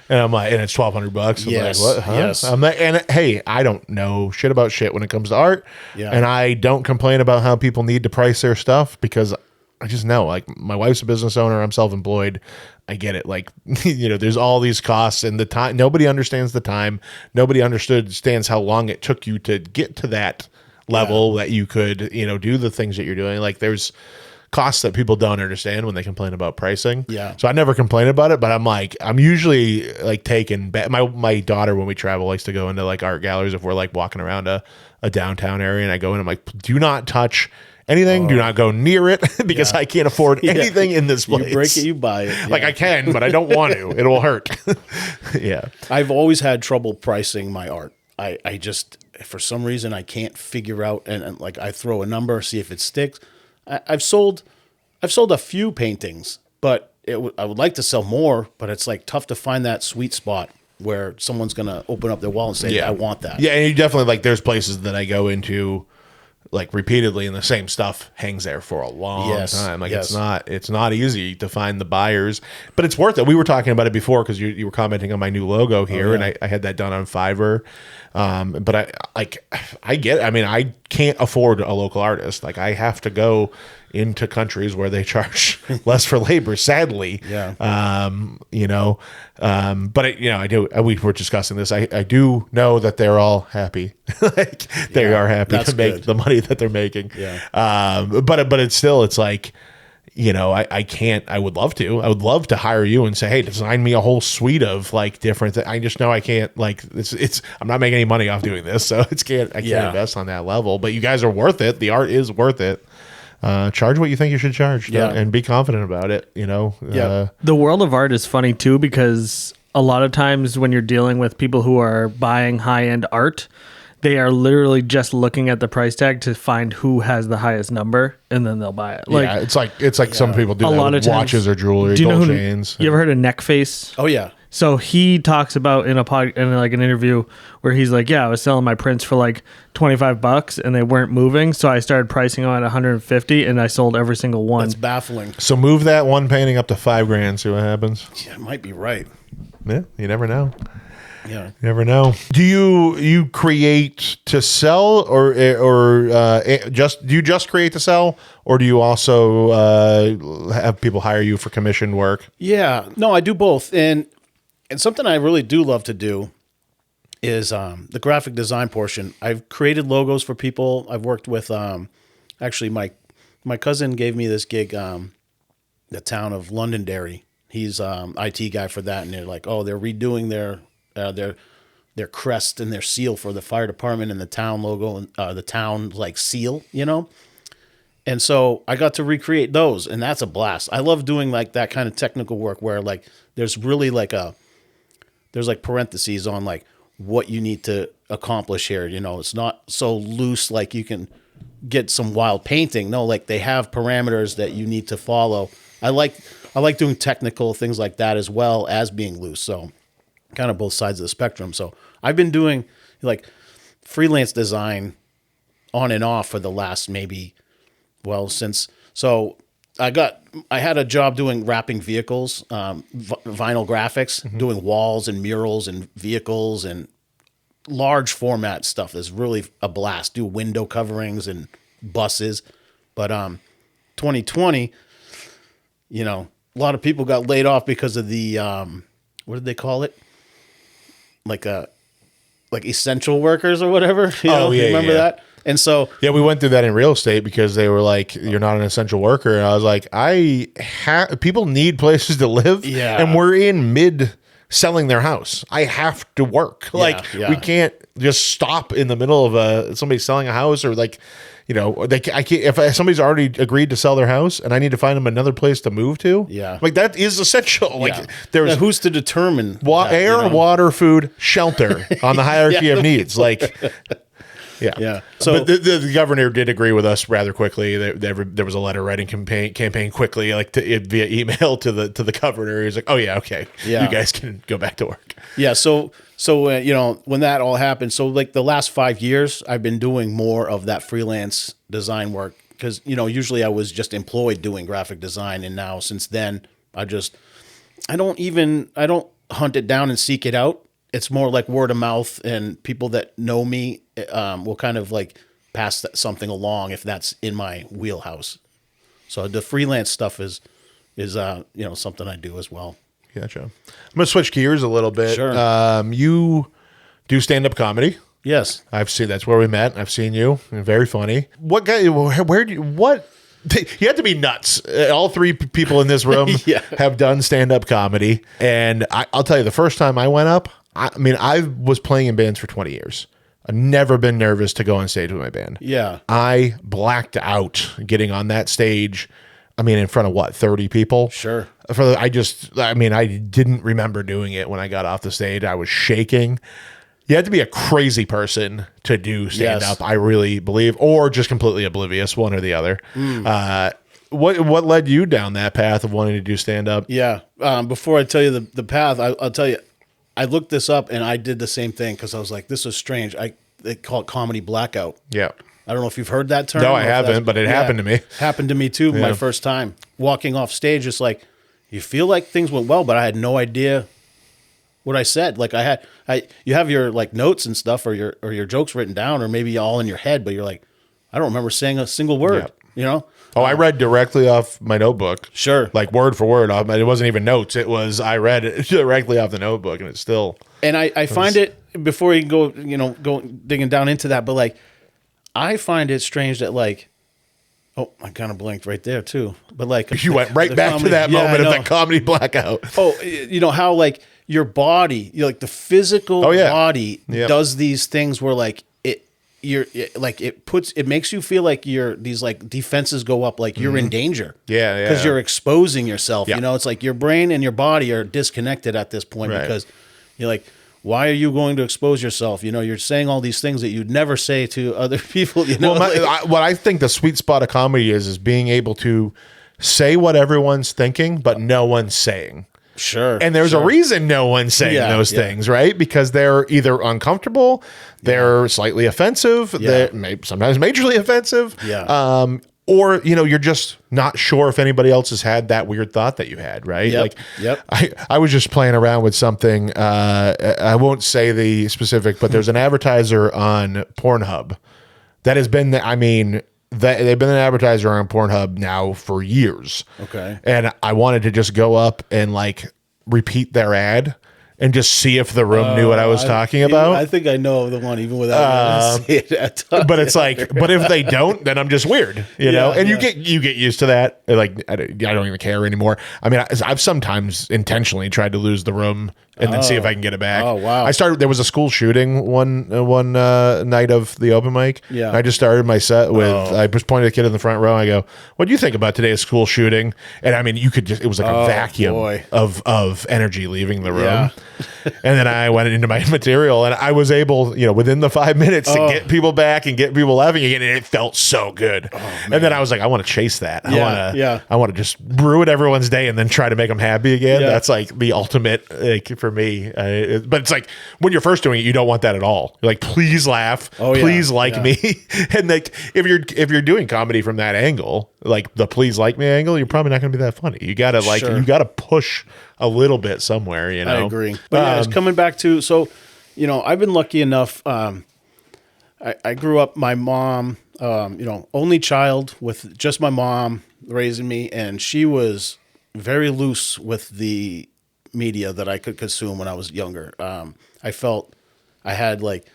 Speaker 1: and I'm like, and it's $1,200. I'm
Speaker 2: Yes,
Speaker 1: like, what? Huh?
Speaker 2: yes.
Speaker 1: I'm like, and hey, I don't know shit about shit when it comes to art, and I don't complain about how people need to price their stuff because I just know, like, my wife's a business owner, I'm self-employed. I get it. Like, you know, there's all these costs and the time. Nobody understands the time. Nobody understands how long it took you to get to that level that you could, you know, do the things that you're doing. Like, there's costs that people don't understand when they complain about pricing.
Speaker 2: Yeah.
Speaker 1: So I never complain about it, but I'm like, I'm usually like taken back. My daughter, when we travel, likes to go into like art galleries if we're like walking around a downtown area, and I go in, I'm like, do not touch anything. Do not go near it because I can't afford anything in this place.
Speaker 2: You break it, you buy it. Yeah.
Speaker 1: Like, I can, but I don't want to. It'll hurt. Yeah.
Speaker 2: I've always had trouble pricing my art. I just, for some reason, I can't figure out, and like I throw a number, see if it sticks. I've sold a few paintings, but I would like to sell more, but it's like tough to find that sweet spot where someone's going to open up their wallet and say, I want that.
Speaker 1: Yeah, and you definitely, like, there's places that I go into like repeatedly, and the same stuff hangs there for a long time. Like, it's not easy to find the buyers, but it's worth it. We were talking about it before because you were commenting on my new logo here, and I had that done on Fiverr. But I get it. I mean, I can't afford a local artist. Like, I have to go into countries where they charge less for labor, sadly. You know, but you know, I do. We were discussing this. I do know that they're all happy. Like, they are happy to make the money that they're making. But it's still, it's like, you know, I can't. I would love to hire you and say, hey, design me a whole suite of like different. I just know I can't. Like, it's. I'm not making any money off doing this, so I can't invest on that level. But you guys are worth it. The art is worth it. Charge what you think you should charge, and be confident about it. You know.
Speaker 3: The world of art is funny too, because a lot of times when you're dealing with people who are buying high end art, they are literally just looking at the price tag to find who has the highest number, and then they'll buy it. Like,
Speaker 1: it's like some people do
Speaker 3: a
Speaker 1: that
Speaker 3: lot
Speaker 1: with
Speaker 3: of
Speaker 1: watches or jewelry,
Speaker 3: do you know
Speaker 1: gold
Speaker 3: who,
Speaker 1: chains.
Speaker 3: You ever heard of Neckface?
Speaker 2: Oh yeah.
Speaker 3: So he talks about in like an interview where he's like, I was selling my prints for like $25 and they weren't moving, so I started pricing them at $150 and I sold every single one.
Speaker 2: That's baffling.
Speaker 1: So move that one painting up to $5,000, see what happens.
Speaker 2: Yeah, it might be right.
Speaker 1: Yeah, you never know.
Speaker 2: Yeah,
Speaker 1: you never know. Do you create to sell, or do you just create to sell, or do you also have people hire you for commissioned work?
Speaker 2: Yeah, no, I do both, and something I really do love to do is the graphic design portion. I've created logos for people. I've worked with actually my cousin gave me this gig, the town of Londonderry. He's IT guy for that, and they're like, oh, they're redoing their crest and their seal for the fire department and the town logo and the town like seal, you know. And so I got to recreate those, and that's a blast. I love doing like that kind of technical work where like there's really like there's like parentheses on like what you need to accomplish here. You know, it's not so loose like you can get some wild painting. No, like they have parameters that you need to follow. I like doing technical things like that as well as being loose. So kind of both sides of the spectrum. So I've been doing like freelance design on and off for the last since. So I had a job doing wrapping vehicles, vinyl graphics, doing walls and murals and vehicles and large format stuff. That's really a blast. Do window coverings and buses. But 2020, you know, a lot of people got laid off because of the what did they call it? Like essential workers or whatever. You know? Remember that? And so,
Speaker 1: yeah, we went through that in real estate because they were like, "You're not an essential worker," and I was like, people need places to live, and we're in mid selling their house. I have to work. We can't just stop in the middle of somebody selling a house, or like, you know, I can't, if somebody's already agreed to sell their house and I need to find them another place to move to.
Speaker 2: Yeah.
Speaker 1: Like that is essential. Like there's
Speaker 2: who's to determine
Speaker 1: air, water, food, shelter on the hierarchy of needs. Like, yeah.
Speaker 2: So
Speaker 1: but the governor did agree with us rather quickly. There was a letter writing campaign quickly, like via email to the governor. He was like, "Oh yeah, okay, you guys can go back to work."
Speaker 2: Yeah. So you know, when that all happened, so like the last 5 years, I've been doing more of that freelance design work because, you know, usually I was just employed doing graphic design, and now since then I don't hunt it down and seek it out. It's more like word of mouth, and people that know me will kind of like pass something along if that's in my wheelhouse. So the freelance stuff is you know, something I do as well.
Speaker 1: Gotcha. I'm gonna switch gears a little bit.
Speaker 2: Sure.
Speaker 1: You do stand-up comedy.
Speaker 2: Yes.
Speaker 1: I've seen, that's where we met. I've seen you. You're very funny. What guy? Where do you? What? You have to be nuts. All three people in this room have done stand-up comedy, and I'll tell you, the first time I went up, I mean, I was playing in bands for 20 years. I've never been nervous to go on stage with my band.
Speaker 2: Yeah.
Speaker 1: I blacked out getting on that stage. I mean, in front of what, 30 people?
Speaker 2: Sure.
Speaker 1: I didn't remember doing it when I got off the stage. I was shaking. You have to be a crazy person to do stand-up, I really believe, or just completely oblivious, one or the other. What led you down that path of wanting to do stand-up?
Speaker 2: Yeah. Before I tell you the path, I'll tell you, I looked this up and I did the same thing because I was like, this is strange. They call it comedy blackout.
Speaker 1: Yeah.
Speaker 2: I don't know if you've heard that term.
Speaker 1: No, I haven't, but it happened to me.
Speaker 2: Happened to me too, my first time. Walking off stage, it's like, you feel like things went well, but I had no idea what I said. Like you have your like notes and stuff, or your jokes written down, or maybe all in your head, but you're like, I don't remember saying a single word, you know?
Speaker 1: Oh, I read directly off my notebook.
Speaker 2: Sure.
Speaker 1: Like word for word. It wasn't even notes. I read it directly off the notebook, and it's still.
Speaker 2: And I find it, before you go digging down into that, but like, I find it strange that like, oh, I kind of blinked right there too. But like,
Speaker 1: you went right back to that moment of the comedy blackout.
Speaker 2: Oh, you know how like your body, like the physical body does these things where like it makes you feel like these like defenses go up, like you're in danger.
Speaker 1: Yeah.
Speaker 2: Because you're exposing yourself. You know, it's like your brain and your body are disconnected at this point because you're like, why are you going to expose yourself? You know, you're saying all these things that you'd never say to other people. You know,
Speaker 1: what I think the sweet spot of comedy is being able to say what everyone's thinking, but no one's saying.
Speaker 2: Sure.
Speaker 1: And there's a reason no one's saying those things, right? Because they're either uncomfortable, they're slightly offensive, they're sometimes majorly offensive.
Speaker 2: Yeah.
Speaker 1: Or, you know, you're just not sure if anybody else has had that weird thought that you had, right? I was just playing around with something. I won't say the specific, but there's an advertiser on Pornhub that has been, they've been an advertiser on Pornhub now for years.
Speaker 2: Okay.
Speaker 1: And I wanted to just go up and like repeat their ad and just see if the room knew what I was talking about.
Speaker 2: I think I know the one, even without saying it.
Speaker 1: But it's like, but if they don't, then I'm just weird, you know. And you get used to that. Like I don't even care anymore. I mean, I've sometimes intentionally tried to lose the room and then see if I can get it back.
Speaker 2: Oh wow!
Speaker 1: There was a school shooting one night of the open mic.
Speaker 2: Yeah.
Speaker 1: I just started my set with I just pointed at the kid in the front row. I go, "What do you think about today's school shooting?" And I mean, it was like a vacuum of energy leaving the room.
Speaker 2: Yeah.
Speaker 1: And then I went into my material, and I was able, you know, within the 5 minutes to get people back and get people laughing again, and it felt so good. And then I was like, I want to chase that. I want to just ruin everyone's day and then try to make them happy again.
Speaker 2: Yeah.
Speaker 1: That's like the ultimate, like, for me. But it's like when you're first doing it, you don't want that at all. You're like, please laugh, please like me. And like if you're doing comedy from that angle, like the please like me angle, you're probably not going to be that funny. You gotta you gotta push a little bit somewhere, you know.
Speaker 2: I agree. But it's coming back to, so, you know, I've been lucky enough. I grew up, my mom, you know, only child with just my mom raising me, and she was very loose with the media that I could consume when I was younger. I felt I had like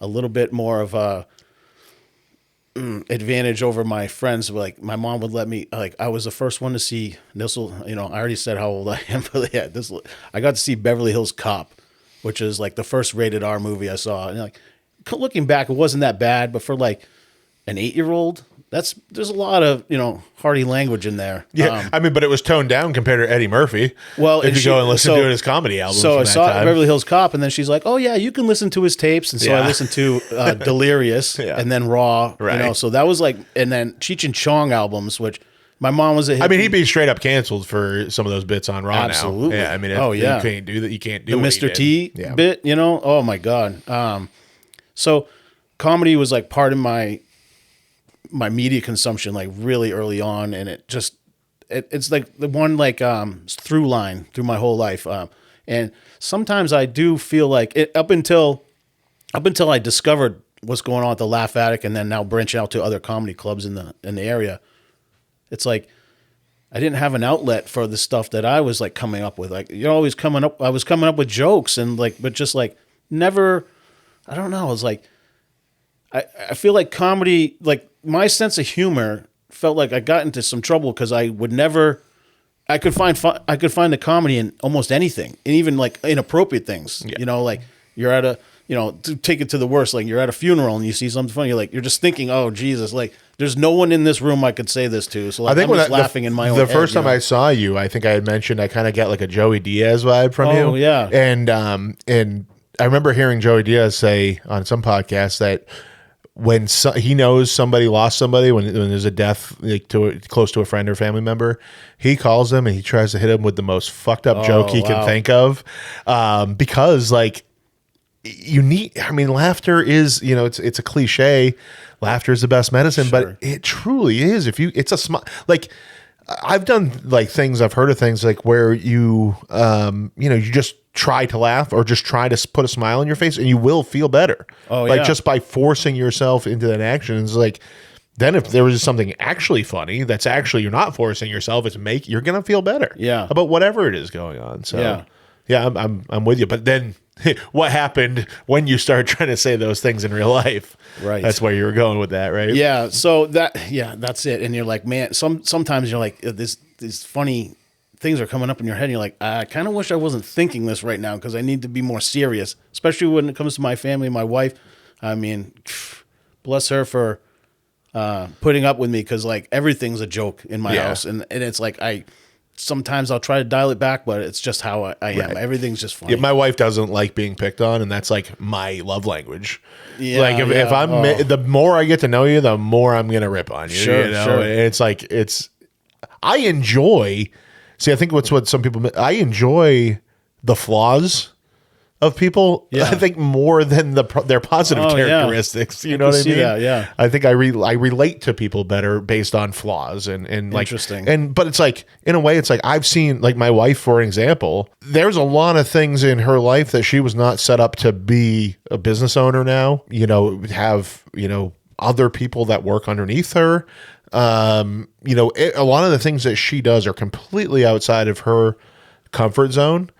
Speaker 2: a little bit more of a, advantage over my friends. Like my mom would let me, like I was the first one to see this. I already said how old I am, but yeah, I got to see Beverly Hills Cop, which is like the first rated R movie I saw. And like looking back, it wasn't that bad, but for like an 8-year-old, there's a lot of hearty language in there.
Speaker 1: Yeah, but it was toned down compared to Eddie Murphy.
Speaker 2: Well,
Speaker 1: if you go and listen to his comedy albums.
Speaker 2: So I saw Beverly Hills Cop, and then she's like, "Oh yeah, you can listen to his tapes." And so I listened to Delirious, and then Raw.
Speaker 1: Right.
Speaker 2: So that was like, and then Cheech and Chong albums, which my mom was a hit.
Speaker 1: He'd be straight up canceled for some of those bits on Raw.
Speaker 2: Absolutely.
Speaker 1: Now. Yeah, you can't do that. You can't do
Speaker 2: the Mr. T bit. Oh my god. So comedy was like part of my media consumption, like really early on, and it's like the one like through line through my whole life. And sometimes I do feel like it up until I discovered what's going on at the Laugh Attic, and then now branching out to other comedy clubs in the area. It's like I didn't have an outlet for the stuff that I was like coming up with. Like I was coming up with jokes and like, but just like never. I don't know. It's like I feel like comedy, like my sense of humor felt like I got into some trouble because I could find the comedy in almost anything, and even like inappropriate things.
Speaker 1: Yeah.
Speaker 2: Like you're at a, to take it to the worst, like you're at a funeral and you see something funny, you're just thinking, oh Jesus, like there's no one in this room I could say this to. So like, I'm just laughing in my own head.
Speaker 1: The first time I saw you, I think I had mentioned I kind of get like a Joey Diaz vibe from you.
Speaker 2: Oh yeah,
Speaker 1: and I remember hearing Joey Diaz say on some podcast that when he knows somebody lost somebody, when there's a death like close to a friend or family member, he calls them and he tries to hit them with the most fucked up joke he can think of, because like you need. Laughter is it's a cliche. Laughter is the best medicine, but it truly is. It's a smile. Like I've done like things. I've heard of things like where you you just try to laugh or just try to put a smile on your face and you will feel better. Just by forcing yourself into that action. It's like, then if there was something actually funny, that's actually, you're not forcing yourself, you're going to feel better.
Speaker 2: Yeah.
Speaker 1: About whatever it is going on. So yeah, I'm with you. But then what happened when you started trying to say those things in real life?
Speaker 2: Right.
Speaker 1: That's where you were going with that, right?
Speaker 2: Yeah. So that's it. And you're like, man, sometimes you're like, these funny things are coming up in your head and you're like, I kind of wish I wasn't thinking this right now because I need to be more serious, especially when it comes to my family, my wife. Bless her for putting up with me because like everything's a joke in my house. And it's like sometimes I'll try to dial it back, but it's just how I am. Right. Everything's just funny.
Speaker 1: Yeah, my wife doesn't like being picked on, and that's like my love language. Yeah, like if I'm the more I get to know you, the more I'm gonna rip on you.
Speaker 2: Sure.
Speaker 1: It's like I enjoy. See, I think what some people, I enjoy the flaws of people. Yeah. I think more than their positive characteristics. Yeah. You know what I mean?
Speaker 2: That, yeah.
Speaker 1: I think I relate to people better based on flaws and like,
Speaker 2: interesting.
Speaker 1: But it's like, in a way, it's like I've seen, like my wife, for example, there's a lot of things in her life that she was not set up to be a business owner now, have, other people that work underneath her. A lot of the things that she does are completely outside of her comfort zone.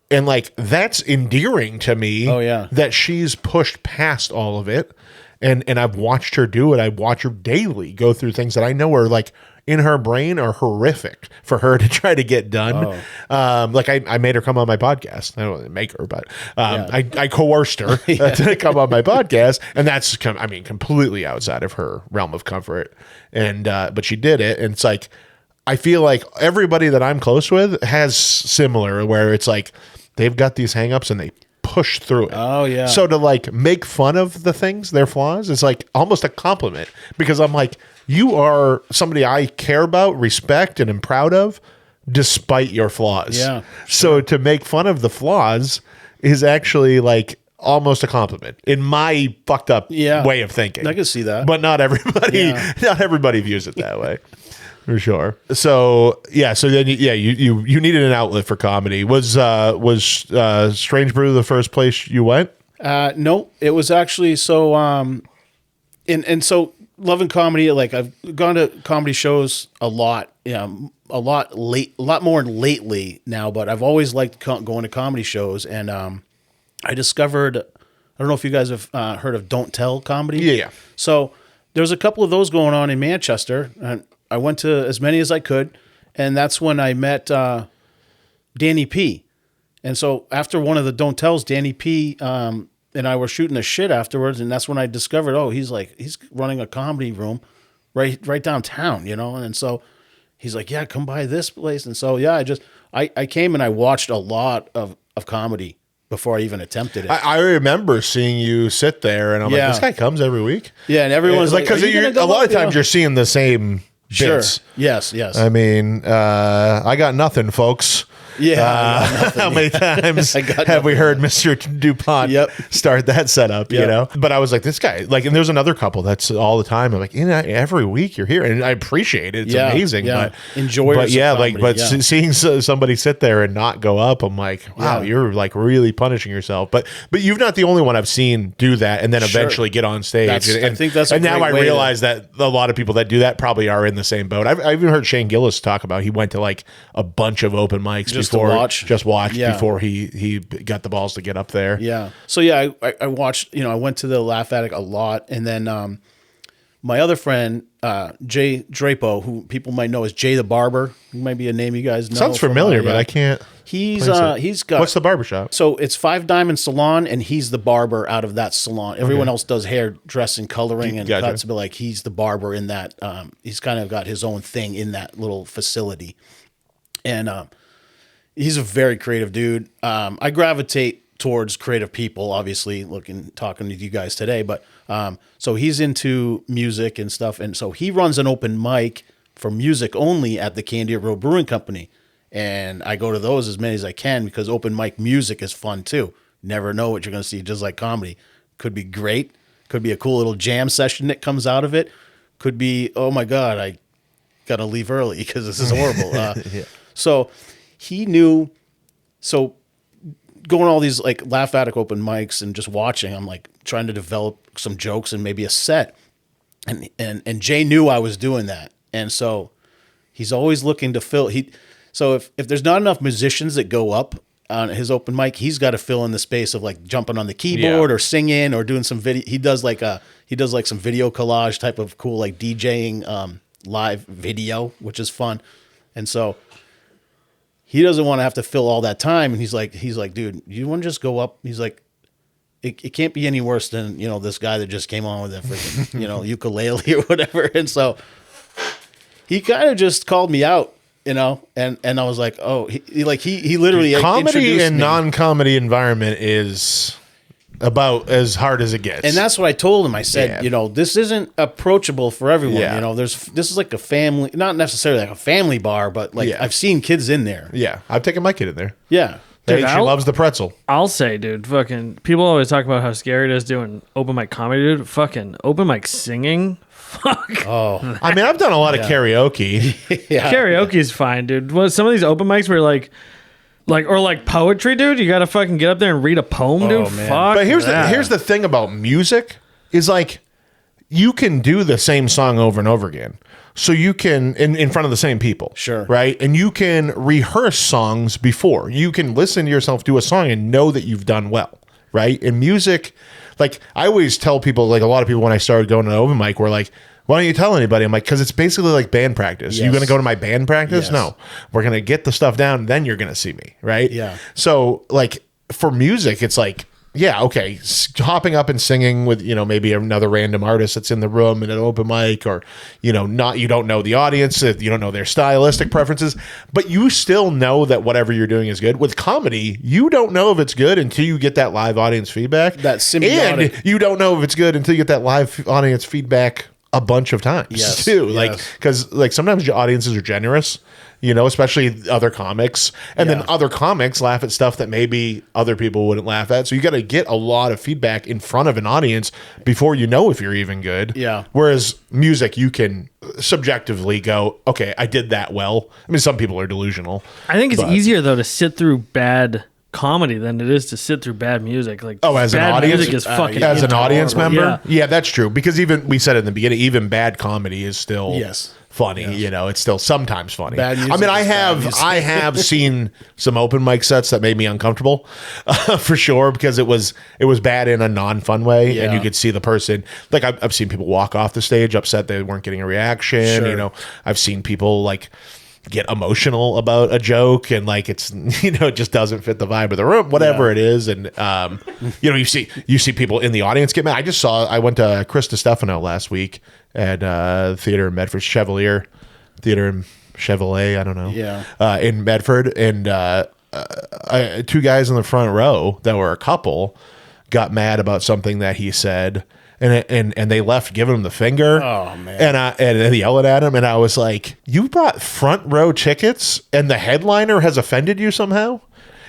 Speaker 1: And like, that's endearing to me.
Speaker 2: Oh, yeah.
Speaker 1: That she's pushed past all of it. And I've watched her do it. I watch her daily go through things that I know are like in her brain are horrific for her to try to get done. Like I made her come on my podcast. I don't really make her, but I coerced her to come on my podcast, and that's completely outside of her realm of comfort. And but she did it, and it's like I feel like everybody that I'm close with has similar, where it's like they've got these hangups and they push through it.
Speaker 2: Oh yeah.
Speaker 1: So to like make fun of the things, their flaws, is like almost a compliment, because I'm like, you are somebody I care about, respect, and am proud of, despite your flaws.
Speaker 2: Yeah.
Speaker 1: So to make fun of the flaws is actually like almost a compliment in my fucked up way of thinking.
Speaker 2: I can see that.
Speaker 1: But not everybody views it that way. For sure. So then you needed an outlet for comedy. Was Strange Brew the first place you went?
Speaker 2: No, it was actually so and so loving comedy, like I've gone to comedy shows a lot, a lot more lately now, but I've always liked going to comedy shows. And I discovered, I don't know if you guys have heard of Don't Tell Comedy.
Speaker 1: Yeah.
Speaker 2: So there was a couple of those going on in Manchester, and I went to as many as I could, and that's when I met Danny P. And so after one of the Don't Tells, Danny P. And I were shooting the shit afterwards, and that's when I discovered, he's running a comedy room right downtown, and so he's like, yeah, come by this place. And so yeah, I came and I watched a lot of comedy before I even attempted it.
Speaker 1: I remember seeing you sit there, and I'm like, this guy comes every week.
Speaker 2: Yeah, and everyone's like,
Speaker 1: because a lot of times you're seeing the same bits.
Speaker 2: Sure. Yes.
Speaker 1: I mean, I got nothing, folks.
Speaker 2: Yeah.
Speaker 1: How many times have we heard Mr. DuPont start that setup, But I was like, this guy, and there's another couple that's all the time. I'm like, every week you're here, and I appreciate it. It's amazing.
Speaker 2: Yeah.
Speaker 1: But
Speaker 2: enjoy it.
Speaker 1: Seeing somebody sit there and not go up, I'm like, wow, you're like really punishing yourself. But you're not the only one I've seen do that and then eventually get on stage.
Speaker 2: I think that's
Speaker 1: and now I realize that a lot of people that do that probably are in the same boat. I've even heard Shane Gillis talk about he went to like a bunch of open mics just watch before he got the balls to get up there.
Speaker 2: Yeah. So yeah, I watched, I went to the Laugh Attic a lot. And then my other friend, Jay Drapo, who people might know as Jay the Barber, he might be a name you guys know.
Speaker 1: Sounds familiar, but I can't.
Speaker 2: He's got.
Speaker 1: What's the barbershop?
Speaker 2: So it's 5 Diamond Salon, and he's the barber out of that salon. Everyone else does hair, dressing, coloring, and cuts, but like he's the barber in that. He's kind of got his own thing in that little facility. And he's a very creative dude. I gravitate towards creative people, obviously, talking to you guys today. But so he's into music and stuff, and so he runs an open mic for music only at the Candia Road Brewing Company, and I go to those as many as I can because open mic music is fun too. Never know what you're going to see, just like comedy. Could be great. Could be a cool little jam session that comes out of it. Could be, oh my God, I got to leave early because this is horrible. So he knew, so going all these like Laugh Attic open mics and just watching, I'm like trying to develop some jokes and maybe a set. And Jay knew I was doing that. And so he's always looking to fill. So if there's not enough musicians that go up on his open mic, he's got to fill in the space of like jumping on the keyboard or singing or doing some video. He does like some video collage type of cool like DJing live video, which is fun. And so he doesn't want to have to fill all that time. And he's like, dude, you want to just go up? He's like, it can't be any worse than, this guy that just came on with that freaking, ukulele or whatever. And so he kind of just called me out, and I was like, oh, he literally
Speaker 1: comedy and non-comedy environment is about as hard as it gets.
Speaker 2: And that's what I told him. I said, this isn't approachable for everyone. Yeah. This is like a family, not necessarily like a family bar, but like I've seen kids in there.
Speaker 1: Yeah. I've taken my kid in there.
Speaker 2: Yeah.
Speaker 1: Dude, she loves the pretzel.
Speaker 3: I'll say, dude, fucking people always talk about how scary it is doing open mic comedy, dude. Fucking open mic singing. Fuck.
Speaker 1: Oh. I mean, I've done a lot of karaoke.
Speaker 3: Karaoke's fine, dude. Well, some of these open mics where like poetry, dude, you gotta fucking get up there and read a poem, dude.
Speaker 1: Man.
Speaker 3: Fuck.
Speaker 1: But here's the thing about music is like you can do the same song over and over again. So you can in front of the same people.
Speaker 2: Sure.
Speaker 1: Right? And you can rehearse songs before. You can listen to yourself do a song and know that you've done well. Right? In music, like I always tell people, like a lot of people when I started going to an open mic were like, why don't you tell anybody? I'm like, because it's basically like band practice. Yes. You going to go to my band practice? Yes. No. We're going to get the stuff down, then you're going to see me, right?
Speaker 2: Yeah.
Speaker 1: So like for music, it's like, yeah, okay, hopping up and singing with, maybe another random artist that's in the room in an open mic or, you don't know the audience, you don't know their stylistic preferences, but you still know that whatever you're doing is good. With comedy, you don't know if it's good until you get that live audience feedback.
Speaker 2: That symbiotic.
Speaker 1: And you don't know if it's good until you get that live audience feedback a bunch of times too. Like, because like sometimes audiences are generous, especially other comics, and then other comics laugh at stuff that maybe other people wouldn't laugh at. So you got to get a lot of feedback in front of an audience before you know if you're even good.
Speaker 2: Yeah.
Speaker 1: Whereas music, you can subjectively go, okay, I did that well. I mean, some people are delusional.
Speaker 3: I think it's easier though to sit through bad comedy than it is to sit through bad music. Like,
Speaker 1: as an
Speaker 3: bad
Speaker 1: audience,
Speaker 3: music is fucking
Speaker 1: as an audience
Speaker 3: intolerable.
Speaker 1: member, yeah, that's true. Because even we said in the beginning, even bad comedy is still funny. You know, it's still sometimes funny.
Speaker 2: Bad music
Speaker 1: I mean,
Speaker 2: is
Speaker 1: I have seen some open mic sets that made me uncomfortable, for sure, because it was bad in a non-fun way, and you could see the person. Like I've seen people walk off the stage upset they weren't getting a reaction.
Speaker 2: Sure.
Speaker 1: You know, I've seen people like get emotional about a joke, and like it's, you know, it just doesn't fit the vibe of the room, whatever it is. And you know, you see people in the audience get mad. I went to Chris DiStefano last week at theater in Medford, Chevalier Theater in Chevalier, I don't know, in Medford, and two guys in the front row that were a couple got mad about something that he said. And they left giving him the finger.
Speaker 2: Oh, man.
Speaker 1: And they yelled at him. And I was like, you brought front row tickets and the headliner has offended you somehow?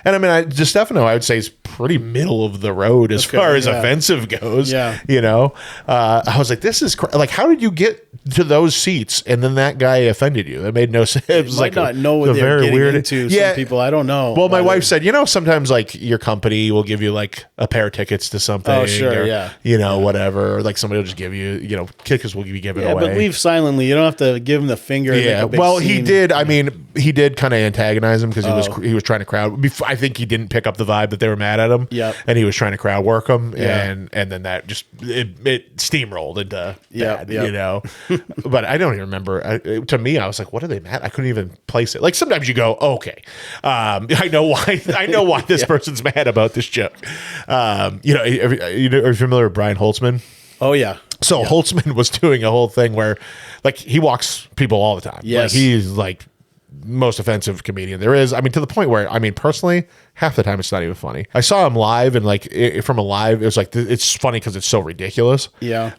Speaker 1: And I mean, DiStefano, I would say, is pretty middle of the road as far as offensive goes.
Speaker 2: Yeah.
Speaker 1: You know, I was like, this is like, how did you get to those seats? And then that guy offended you. That made no sense. It was
Speaker 2: might
Speaker 1: like
Speaker 2: not know what they're getting into. Some people, I don't know.
Speaker 1: Well, my wife said, you know, sometimes like your company will give you like a pair of tickets to something.
Speaker 2: Oh, sure,
Speaker 1: or, you know, whatever. Or like somebody will just give you, you know, kickers will be given away.
Speaker 2: But leave silently. You don't have to give him the finger.
Speaker 1: Yeah. Well, he did. I mean, he did kind of antagonize him because he was trying to crowd. I think he didn't pick up the vibe that they were mad at him.
Speaker 2: Yeah.
Speaker 1: And he was trying to crowd work them. Yeah. And then that just it steamrolled into bad, you know. But I don't even remember. To me, I was like, what are they mad? I couldn't even place it. Like sometimes you go, okay, I know why. I know why this person's mad about this joke. You know, are you familiar with Brian Holtzman?
Speaker 2: Oh yeah.
Speaker 1: So Holtzman was doing a whole thing where, like, he walks people all the time.
Speaker 2: Yes.
Speaker 1: Like, he's like most offensive comedian there is. I mean, to the point where, I mean, personally, half the time it's not even funny. I saw him live, and like from a live, it was like it's funny because it's so ridiculous.
Speaker 2: Yeah.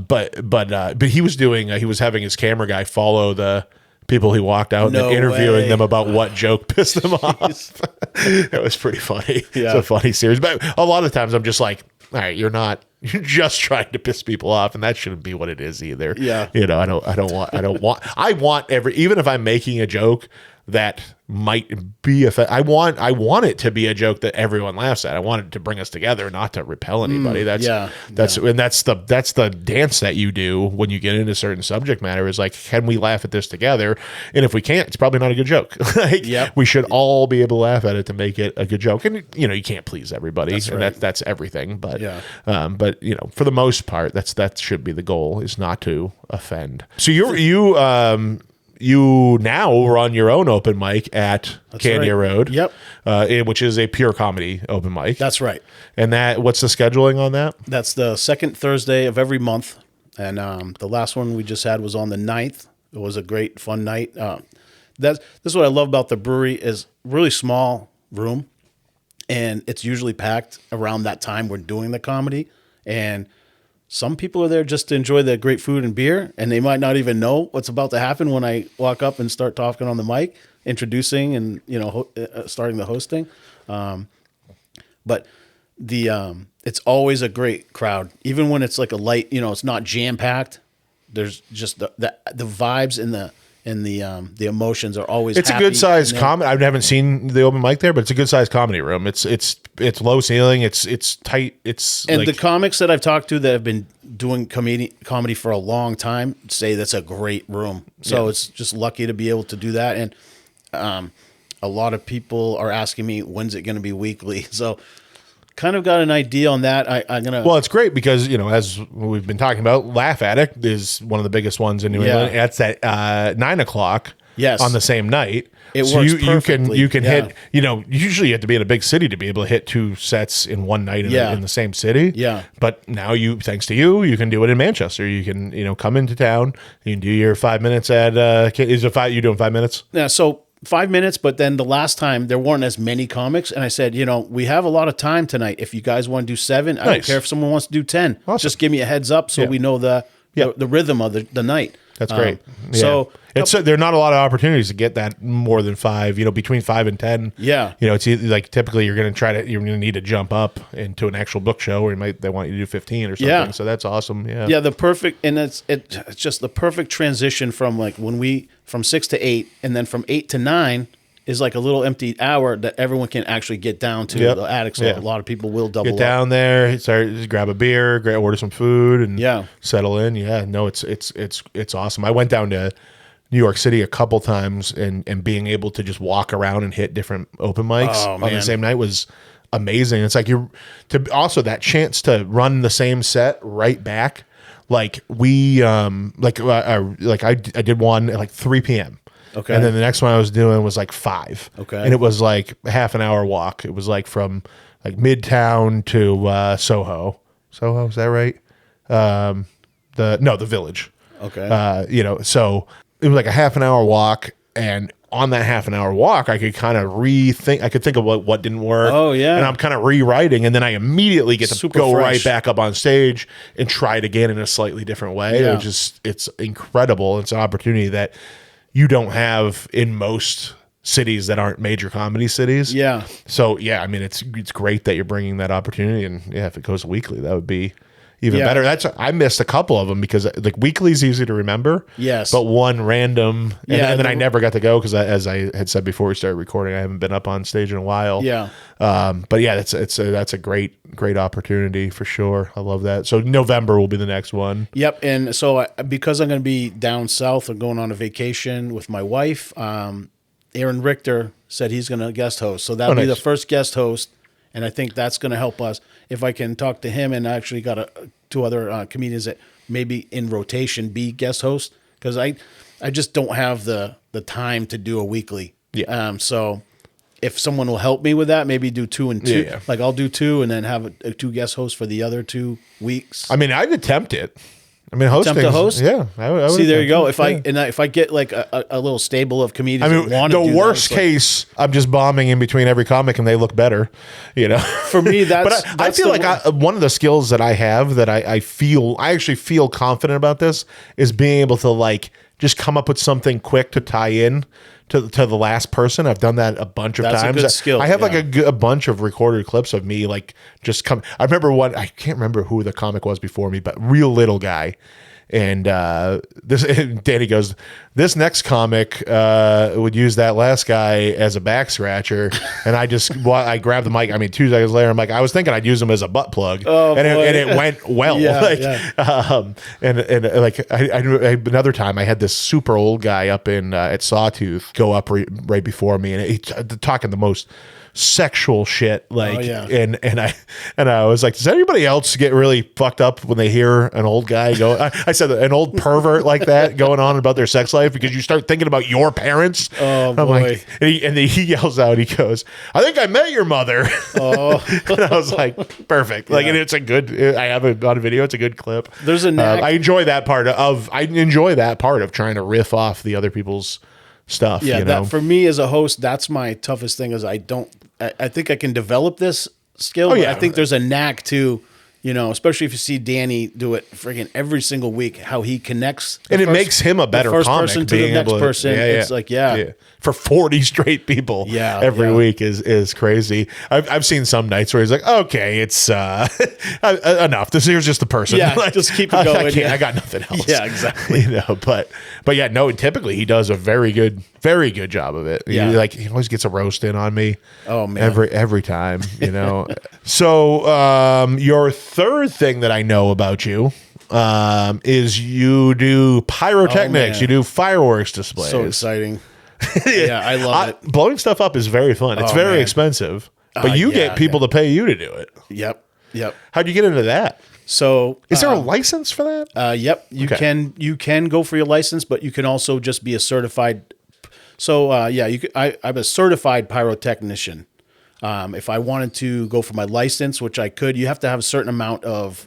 Speaker 1: But he was doing. He was having his camera guy follow the people he walked out and interviewing them about what joke pissed them off. It was pretty funny. Yeah. It's a funny series, but a lot of times I'm just like, all right, you're just trying to piss people off, and that shouldn't be what it is either.
Speaker 2: Yeah.
Speaker 1: You know, I want even if I'm making a joke that might be I want it to be a joke that everyone laughs at. I want it to bring us together, not to repel anybody. And that's the dance that you do when you get into certain subject matter is like, can we laugh at this together? And if we can't, it's probably not a good joke. We should all be able to laugh at it to make it a good joke. And you know, you can't please everybody. That's right. That's everything. But but you know, for the most part, that should be the goal, is not to offend. So you now run your own open mic at Candia Road.
Speaker 2: Yep.
Speaker 1: Which is a pure comedy open mic.
Speaker 2: That's right. And
Speaker 1: what's the scheduling on that?
Speaker 2: That's the second Thursday of every month. And the last one we just had was on the 9th. It was a great, fun night. This is what I love about the brewery is really small room. And it's usually packed around that time we're doing the comedy. And some people are there just to enjoy the great food and beer, and they might not even know what's about to happen when I walk up and start talking on the mic, introducing and, you know, starting the hosting. But it's always a great crowd, even when it's like a light, you know, it's not jam packed. There's just the vibes and the emotions are always.
Speaker 1: It's a good sized comedy. I haven't seen the open mic there, but it's a good sized comedy room. It's low ceiling. It's tight. And
Speaker 2: like, the comics that I've talked to that have been doing comedy for a long time say that's a great room. So it's just lucky to be able to do that. And a lot of people are asking me, when's it going to be weekly? So kind of got an idea on that. I'm gonna.
Speaker 1: Well, it's great because, you know, as we've been talking about, Laugh Addict is one of the biggest ones in New England. That's at 9:00.
Speaker 2: Yes.
Speaker 1: On the same night.
Speaker 2: It works perfectly.
Speaker 1: You can hit, you know, usually you have to be in a big city to be able to hit two sets in one night in the same city.
Speaker 2: Yeah.
Speaker 1: But now thanks to you can do it in Manchester. You can, you know, come into town. You can do your 5 minutes at, you doing 5 minutes?
Speaker 2: Yeah. So 5 minutes, but then the last time there weren't as many comics. And I said, you know, we have a lot of time tonight. If you guys want to do 7, I don't care if someone wants to do 10. Awesome. Just give me a heads up so we know the rhythm of the night.
Speaker 1: That's great.
Speaker 2: So
Speaker 1: there are not a lot of opportunities to get that more than 5. You know, between 5 and 10.
Speaker 2: Yeah.
Speaker 1: You know, it's like typically you're going to need to jump up into an actual book show where they want you to do 15 or something. Yeah. So that's awesome. Yeah.
Speaker 2: Yeah. It's just the perfect transition from like from 6 to 8, and then from 8 to 9. is like a little empty hour that everyone can actually get down to the attic. So a lot of people will double
Speaker 1: get down there, grab a beer, order some food, and settle in. Yeah, no, it's awesome. I went down to New York City a couple times, and being able to just walk around and hit different open mics on the same night was amazing. It's like also that chance to run the same set right back. Like I did one at like 3 p.m.
Speaker 2: Okay.
Speaker 1: And then the next one I was doing was like 5.
Speaker 2: Okay.
Speaker 1: And it was like a half an hour walk. It was like from like Midtown to Soho. Soho, is that right? The Village.
Speaker 2: Okay.
Speaker 1: So it was like a half an hour walk, and on that half an hour walk, I could kind of rethink. I could think of what didn't work.
Speaker 2: Oh, yeah.
Speaker 1: And I'm kind of rewriting, and then I immediately get to go right back up on stage and try it again in a slightly different way.
Speaker 2: Yeah.
Speaker 1: It's incredible. It's an opportunity that you don't have in most cities that aren't major comedy cities.
Speaker 2: Yeah.
Speaker 1: So yeah, I mean, it's great that you're bringing that opportunity, and yeah, if it goes weekly, that would be even better. I missed a couple of them because like weekly is easy to remember.
Speaker 2: Yes.
Speaker 1: But one random, and then I never got to go because as I had said before we started recording, I haven't been up on stage in a while.
Speaker 2: Yeah.
Speaker 1: But yeah, that's a great opportunity for sure. I love that. So November will be the next one.
Speaker 2: Yep. And so because I'm going to be down south and going on a vacation with my wife, Aaron Richter said he's going to guest host. So that'll be the first guest host. And I think that's going to help us if I can talk to him, and I actually got 2 other comedians that maybe in rotation be guest host, because I just don't have the time to do a weekly.
Speaker 1: Yeah.
Speaker 2: So if someone will help me with that, maybe do 2 and 2.
Speaker 1: Yeah.
Speaker 2: Like I'll do 2 and then have 2 guest hosts for the other 2 weeks.
Speaker 1: I mean, I'd attempt it. I mean, hosting.
Speaker 2: Attempt to host?
Speaker 1: Yeah. I would
Speaker 2: See, there you go. If
Speaker 1: I
Speaker 2: get like a little stable of comedians,
Speaker 1: I mean, the worst case, I'm just bombing in between every comic and they look better,
Speaker 2: For me, that's.
Speaker 1: But I feel like one of the skills that I have that I actually feel confident about this is being able to like just come up with something quick to tie in to the last person. I've done that a bunch of times.
Speaker 2: That's a good skill.
Speaker 1: I have like a bunch of recorded clips of me like just come. I remember I can't remember who the comic was before me, but real little guy. And Danny goes, this next comic would use that last guy as a back scratcher, and I grabbed the mic. I mean, 2 seconds later, I'm like, I was thinking I'd use him as a butt plug, and it went well. And like another time, I had this super old guy up in at Sawtooth go up right before me, and he talking the most sexual shit, like, and I was like, does anybody else get really fucked up when they hear an old guy go? I said an old pervert like that going on about their sex life, because you start thinking about your parents.
Speaker 2: Oh boy!
Speaker 1: Like, and he yells out, he goes, "I think I met your mother." Oh, and I was like, perfect. Like, and it's a good. I have it on a video. It's a good clip.
Speaker 2: There's a knack.
Speaker 1: I enjoy that part of trying to riff off the other people's stuff.
Speaker 2: Yeah, that for me as a host, that's my toughest thing. Is I think I can develop this skill. But I think there's a knack to, especially if you see Danny do it friggin' every single week, how he connects,
Speaker 1: and it makes him a better
Speaker 2: first
Speaker 1: comic
Speaker 2: person to the next person. It's like
Speaker 1: for 40 straight people. Every week is crazy. I've seen some nights where he's like, okay, it's enough. Here's just the person.
Speaker 2: Yeah,
Speaker 1: like,
Speaker 2: just keep it going.
Speaker 1: I got nothing else.
Speaker 2: Yeah, exactly.
Speaker 1: But yeah, no. Typically, he does a very good job of it.
Speaker 2: Yeah,
Speaker 1: he always gets a roast in on me.
Speaker 2: Oh man,
Speaker 1: every time. So your third thing that I know about you is you do pyrotechnics. You do fireworks displays.
Speaker 2: So exciting. Yeah, I love it.
Speaker 1: Blowing stuff up is very fun. It's very expensive, but you get people to pay you to do it.
Speaker 2: Yep.
Speaker 1: How'd you get into that?
Speaker 2: So
Speaker 1: is there a license for that?
Speaker 2: Yep. You can go for your license, but you can also just be a certified. So I'm a certified pyrotechnician. If I wanted to go for my license, which I could, you have to have a certain amount of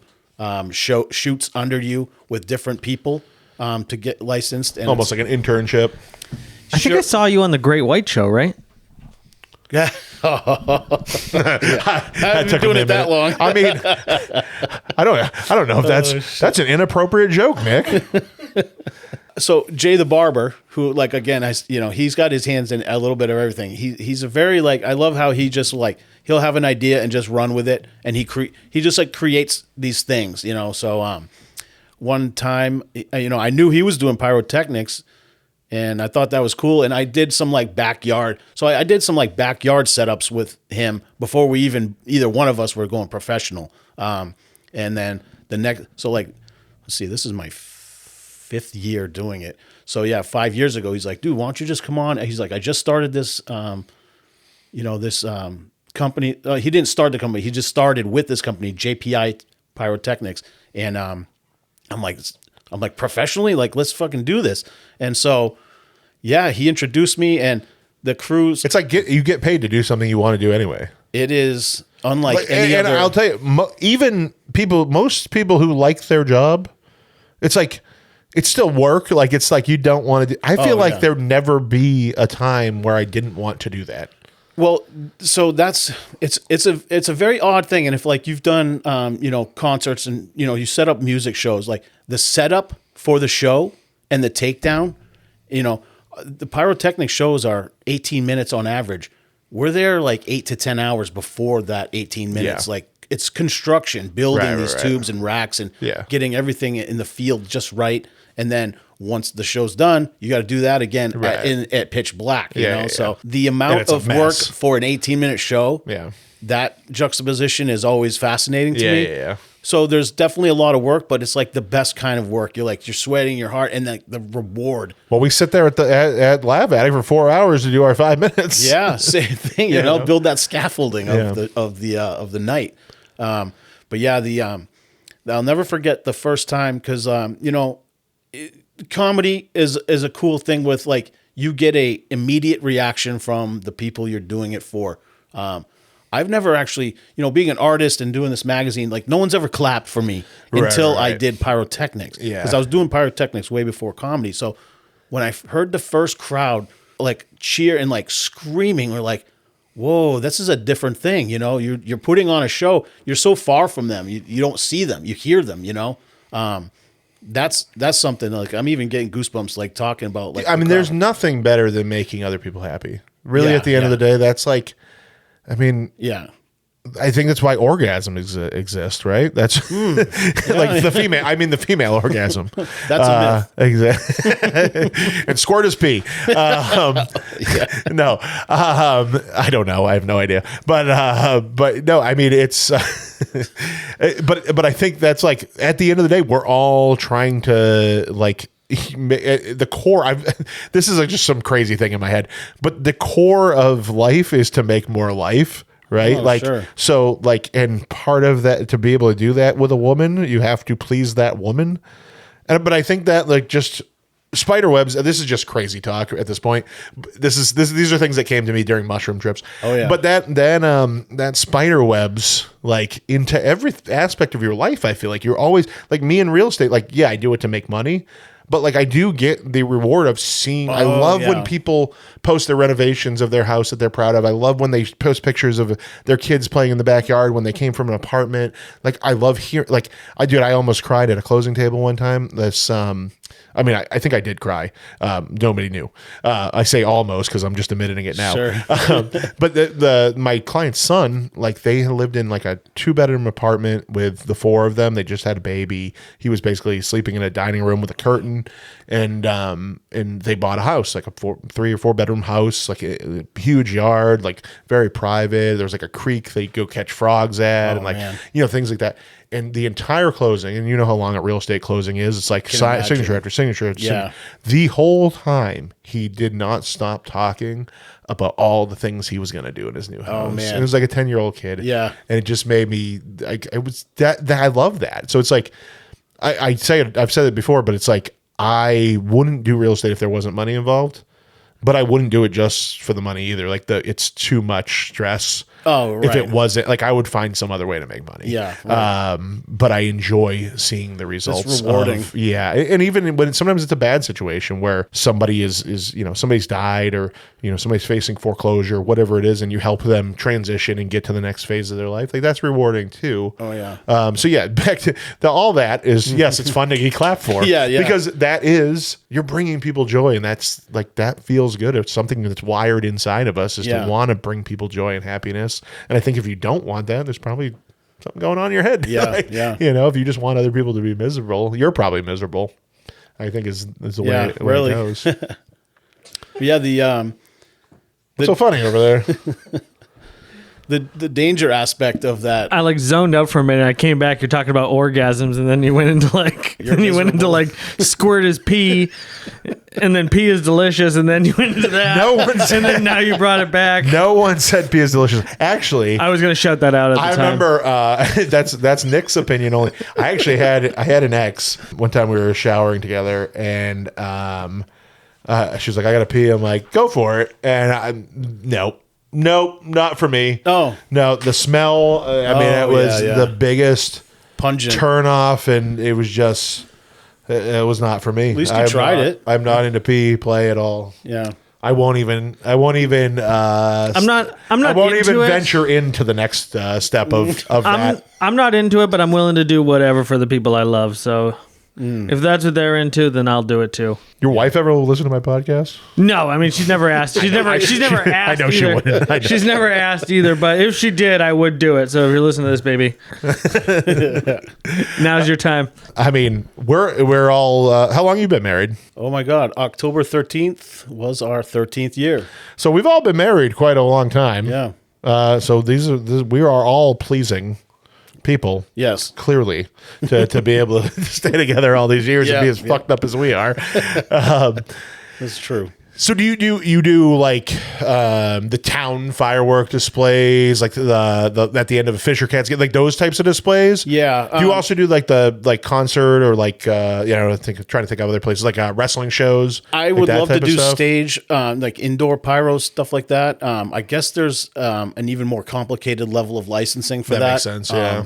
Speaker 2: shoots under you with different people to get licensed. And
Speaker 1: almost like an internship.
Speaker 3: I think I saw you on the Great White Show, right?
Speaker 2: Yeah.
Speaker 1: I
Speaker 2: haven't been doing it that long.
Speaker 1: I mean, I don't know if that's an inappropriate joke, Nick.
Speaker 2: So Jay the barber, who like again, he's got his hands in a little bit of everything. He's a very I love how he just he'll have an idea and just run with it, and he just creates these things, So one time, I knew he was doing pyrotechnics. And I thought that was cool. And I did some like backyard. So I did some like backyard setups with him before we either one of us were going professional. And then so like, let's see, this is my 5th year doing it. So yeah, 5 years ago, he's like, dude, why don't you just come on? And he's like, I just started this, this company. He didn't start the company. He just started with this company, JPI Pyrotechnics. And I'm like, professionally, like, let's fucking do this. And so, yeah, he introduced me, and the crews.
Speaker 1: It's like you get paid to do something you want to do anyway.
Speaker 2: It is unlike any other.
Speaker 1: And I'll tell you, most people who like their job, it's like, it's still work. Like, it's like you don't want to do. I feel like there'd never be a time where I didn't want to do that.
Speaker 2: Well, so it's a very odd thing. And if like you've done, concerts and, you set up music shows, like the setup for the show and the takedown, the pyrotechnic shows are 18 minutes on average. We're there like 8 to 10 hours before that 18 minutes. Yeah. Like it's construction, building these tubes and racks and getting everything in the field just right. And then once the show's done, you got to do that again at pitch black, you know? So the amount of work for an 18-minute show, that juxtaposition is always fascinating to me. Yeah. So there's definitely a lot of work, but it's like the best kind of work. You're sweating your heart, and the reward. Well,
Speaker 1: we sit there at Lab Attic for 4 hours to do our 5 minutes.
Speaker 2: Yeah, same thing. You know, build that scaffolding of the night. But yeah, I'll never forget the first time because comedy is a cool thing with like you get a immediate reaction from the people you're doing it for. I've never actually, being an artist and doing this magazine, like no one's ever clapped for me until I did pyrotechnics. Yeah. Because I was doing pyrotechnics way before comedy. So when I heard the first crowd like cheer and like screaming, we're like, whoa, this is a different thing. You're putting on a show. You're so far from them. You don't see them. You hear them, That's something like I'm even getting goosebumps like talking about like.
Speaker 1: I mean, there's nothing better than making other people happy. Really, at the end of the day, that's like. I mean, I think that's why orgasms exist, right? That's like the female. I mean, the female orgasm.
Speaker 2: That's a myth.
Speaker 1: Exactly. And squirt is pee. No, I don't know. I have no idea. But no, I mean, it's. But I think that's like at the end of the day, we're all trying to like. The core this is like just some crazy thing in my head, but the core of life is to make more life, right? So like, and part of that, to be able to do that with a woman, you have to please that woman. But I think that like just spider webs, this is just crazy talk at this point. These are things that came to me during mushroom trips. Oh yeah. But that spider webs like into every aspect of your life. I feel like you're always like me in real estate. Like, I do it to make money. But like I do get the reward of seeing. I love when people post their renovations of their house that they're proud of. I love when they post pictures of their kids playing in the backyard when they came from an apartment. Like I love hearing. Like I almost cried at a closing table one time. I think I did cry. Nobody knew. I say almost because I'm just admitting it now. Sure. But my client's son, like they lived in like a 2-bedroom apartment with the 4 of them. They just had a baby. He was basically sleeping in a dining room with a curtain, and they bought a house, like a 3 or 4 bedroom house, like a huge yard, like very private. There was like a creek they go catch frogs at, and like things like that. And the entire closing, and you know how long a real estate closing is, it's like signature after signature. The whole time, he did not stop talking about all the things he was going to do in his new house. Oh, man. And it was like a 10-year-old kid. Yeah. And it just made me, I love that. So it's like, I've said it before, but it's like, I wouldn't do real estate if there wasn't money involved. But I wouldn't do it just for the money either. Like it's too much stress. Oh, right. If it wasn't, like I would find some other way to make money. Yeah. Right. But I enjoy seeing the results.
Speaker 2: It's rewarding.
Speaker 1: And even when sometimes it's a bad situation where somebody is somebody's died or somebody's facing foreclosure, whatever it is, and you help them transition and get to the next phase of their life. Like that's rewarding too. Oh yeah. So yeah, back to all that is yes, it's fun to get clapped for. Yeah. Because that is you're bringing people joy, and that's like that feels good. It's something that's wired inside of us is to want to bring people joy and happiness. And I think if you don't want that, there's probably something going on in your head. Yeah, right? Yeah. If you just want other people to be miserable, you're probably miserable. I think is the way it goes.
Speaker 2: Yeah, the
Speaker 1: What's so funny over there?
Speaker 2: the danger aspect of that.
Speaker 3: I like zoned out for a minute. I came back. You're talking about orgasms, and then you went into like, squirt is pee, and then pee is delicious, and then you went into that. And then now you brought it back.
Speaker 1: No one said pee is delicious. Actually,
Speaker 3: I was gonna shout that out at the time.
Speaker 1: I remember that's Nick's opinion only. I actually had an ex one time. We were showering together, and she was like, "I gotta pee." I'm like, "Go for it," and Nope, not for me.
Speaker 2: Oh.
Speaker 1: No, the smell, it was the biggest
Speaker 2: pungent
Speaker 1: turn off, and it was just, it was not for me.
Speaker 2: At least you tried it.
Speaker 1: I'm not into pee play at all.
Speaker 2: Yeah.
Speaker 1: I won't even
Speaker 3: I'm not
Speaker 1: venture into the next step of that.
Speaker 3: I'm not into it, but I'm willing to do whatever for the people I love. So if that's what they're into, then I'll do it too.
Speaker 1: Your wife ever listen to my podcast?
Speaker 3: No, I mean, she's never asked. She's never asked.
Speaker 1: I know she wouldn't.
Speaker 3: She's never asked either, but if she did, I would do it. So if you're listening to this, baby, now's your time.
Speaker 1: I mean, we're all. How long have you been married?
Speaker 2: Oh my God, October 13th was our 13th year.
Speaker 1: So we've all been married quite a long time.
Speaker 2: Yeah.
Speaker 1: So we are all pleasing people.
Speaker 2: Yes.
Speaker 1: Clearly, to be able to stay together all these years and be as fucked up as we are.
Speaker 2: That's true.
Speaker 1: So do you do like the town firework displays, like the at the end of a Fisher Cats, like those types of displays?
Speaker 2: Yeah.
Speaker 1: Do you also do like the concert or like trying to think of other places like wrestling shows?
Speaker 2: I would love to do stage like indoor pyro stuff like that. I guess there's an even more complicated level of licensing for that.
Speaker 1: That makes sense. Yeah.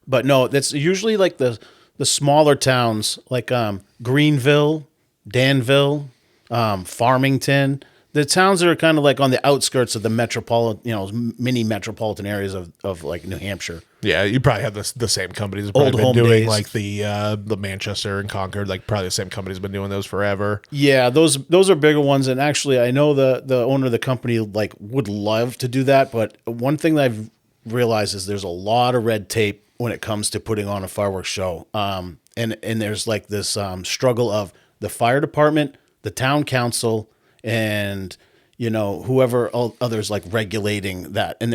Speaker 2: But no, that's usually like the smaller towns like Greenville, Danville, Farmington, the towns that are kind of like on the outskirts of the metropolitan, mini metropolitan areas of like New Hampshire.
Speaker 1: Yeah, you probably have the same companies have
Speaker 2: Old
Speaker 1: been
Speaker 2: home
Speaker 1: doing
Speaker 2: days.
Speaker 1: like the Manchester and Concord, like probably the same company's been doing those forever.
Speaker 2: Yeah, those are bigger ones, and actually, I know the owner of the company like would love to do that, but one thing that I've realized is there's a lot of red tape when it comes to putting on a fireworks show, and there's like this struggle of the fire department, the town council, and whoever others like regulating that, and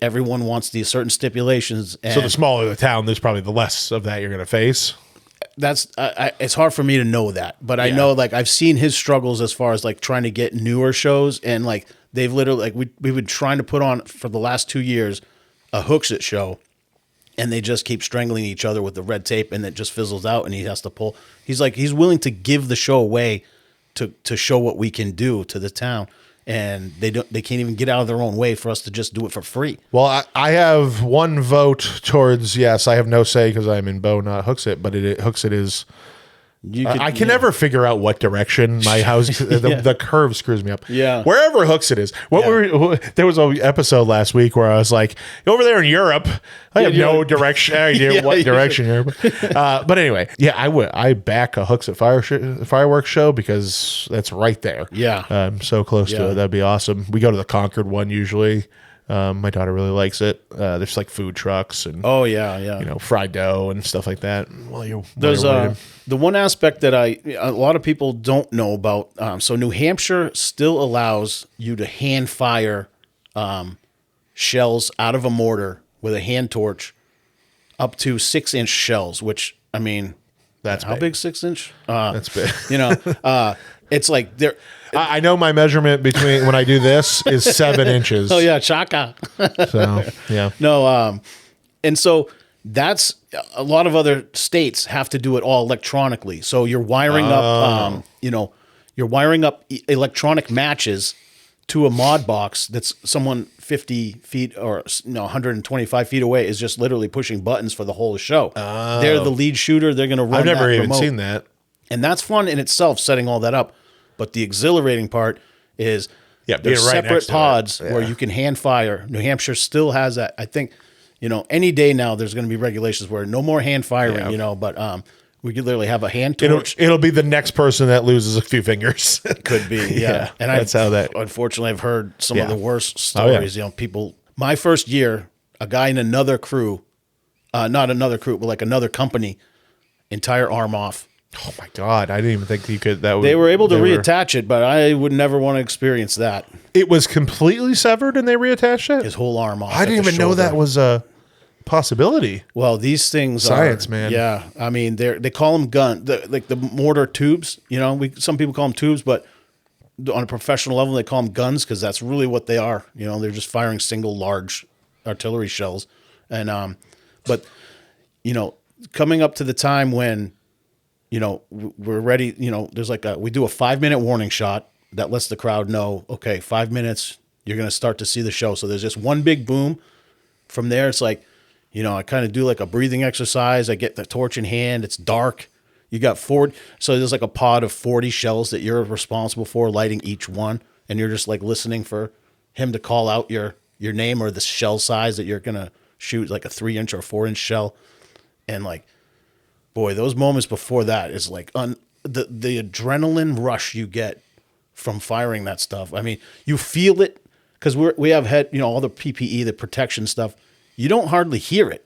Speaker 2: everyone wants these certain stipulations. And
Speaker 1: so the smaller the town, there's probably the less of that you're going to face.
Speaker 2: That's it's hard for me to know that, but I know like I've seen his struggles as far as like trying to get newer shows, and like they've literally like we've been trying to put on for the last 2 years a Hooks-It show. And they just keep strangling each other with the red tape, and it just fizzles out, and he has to pull. He's willing to give the show away to show what we can do to the town, and they can't even get out of their own way for us to just do it for free.
Speaker 1: Well, I have one vote towards yes. I have no say because I'm in Bow, not Hooks-It, but Hooks-It is. I can never figure out what direction my house. The curve screws me up.
Speaker 2: Yeah,
Speaker 1: wherever Hooks-It is. There was an episode last week where I was like, over there in Europe, I have no direction idea what direction you're. But anyway, I back a Hooks-It fireworks show because that's right there.
Speaker 2: Yeah,
Speaker 1: I'm so close to it. That'd be awesome. We go to the Concord one usually. My daughter really likes it. There's like food trucks and fried dough and stuff like that.
Speaker 2: There's the one aspect that a lot of people don't know about. So New Hampshire still allows you to hand fire shells out of a mortar with a hand torch up to 6-inch shells, which I mean,
Speaker 1: that's
Speaker 2: how big 6-inch?
Speaker 1: That's big.
Speaker 2: It's like they're.
Speaker 1: I know my measurement between when I do this is 7 inches.
Speaker 2: Oh yeah, chaka.
Speaker 1: So yeah.
Speaker 2: No, and so that's a lot of other states have to do it all electronically. So you're wiring up, you're wiring up electronic matches to a mod box that's someone 50 feet or 125 feet away is just literally pushing buttons for the whole show. Oh. They're the lead shooter. They're going to run.
Speaker 1: I've never even
Speaker 2: remote.
Speaker 1: seen that,
Speaker 2: and that's fun in itself, setting all that up. But the exhilarating part is there's
Speaker 1: right
Speaker 2: separate pods where you can hand fire. New Hampshire still has that. I think, any day now there's going to be regulations where no more hand firing, but we could literally have a hand torch.
Speaker 1: It'll be the next person that loses a few fingers.
Speaker 2: Could be, yeah. And
Speaker 1: that's how that.
Speaker 2: Unfortunately, I've heard some of the worst stories. People. My first year, a guy in another crew, not another crew, but like another company, entire arm off.
Speaker 1: Oh my God. I didn't even think you could.
Speaker 2: They were able to reattach it, but I would never want to experience that.
Speaker 1: It was completely severed and they reattached it?
Speaker 2: His whole arm off.
Speaker 1: I didn't even know that was a possibility.
Speaker 2: Well, these things
Speaker 1: Science, man.
Speaker 2: Yeah. I mean, they call them like the mortar tubes. You know, some people call them tubes, but on a professional level, they call them guns because that's really what they are. You know, they're just firing single large artillery shells. And, but, you know, coming up to the time when, you know, we're ready, you know, there's like we do a 5-minute warning shot that lets the crowd know, okay, 5 minutes, you're going to start to see the show. So there's just one big boom. From there, it's like, you know, I kind of do like a breathing exercise. I get the torch in hand. It's dark. You got 40. So there's like a pod of 40 shells that you're responsible for lighting each one. And you're just like listening for him to call out your name or the shell size that you're going to shoot, like a 3-inch or 4-inch shell. And like, boy, those moments before that is like the adrenaline rush you get from firing that stuff. I mean, you feel it because we have had, you know, all the PPE, the protection stuff. You don't hardly hear it,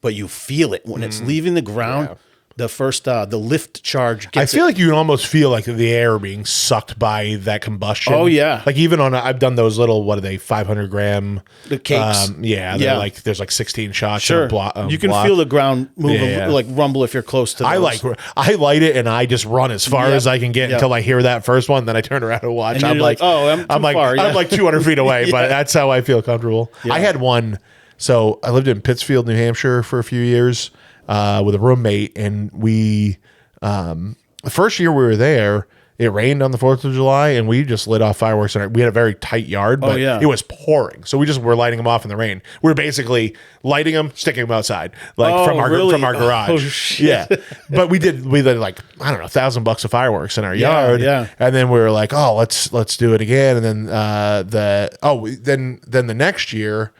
Speaker 2: but you feel it when it's leaving the ground. Yeah. The first, the lift charge gets
Speaker 1: I feel like you can almost feel like the air being sucked by that combustion.
Speaker 2: Oh, yeah.
Speaker 1: Like even I've done those little, what are they, 500 gram?
Speaker 2: The cakes.
Speaker 1: Yeah. Like, there's like 16 shots.
Speaker 2: Sure. You can feel the ground move, like rumble if you're close to those.
Speaker 1: I light it and I just run as far as I can get until I hear that first one. Then I turn around and watch.
Speaker 2: And I'm like, oh, I'm too far.
Speaker 1: I'm like 200 feet away, but that's how I feel comfortable. Yeah. I had one. So I lived in Pittsfield, New Hampshire for a few years with a roommate, and we the first year we were there, it rained on the 4th of July, and we just lit off fireworks. We had a very tight yard, but it was pouring, so we just were lighting them off in the rain. We were basically lighting them, sticking them outside, like from our garage. Oh, shit. Yeah, but we lit like, I don't know, $1,000 of fireworks in our yard.
Speaker 2: Yeah.
Speaker 1: And then we were like, oh, let's do it again. And then then the next year.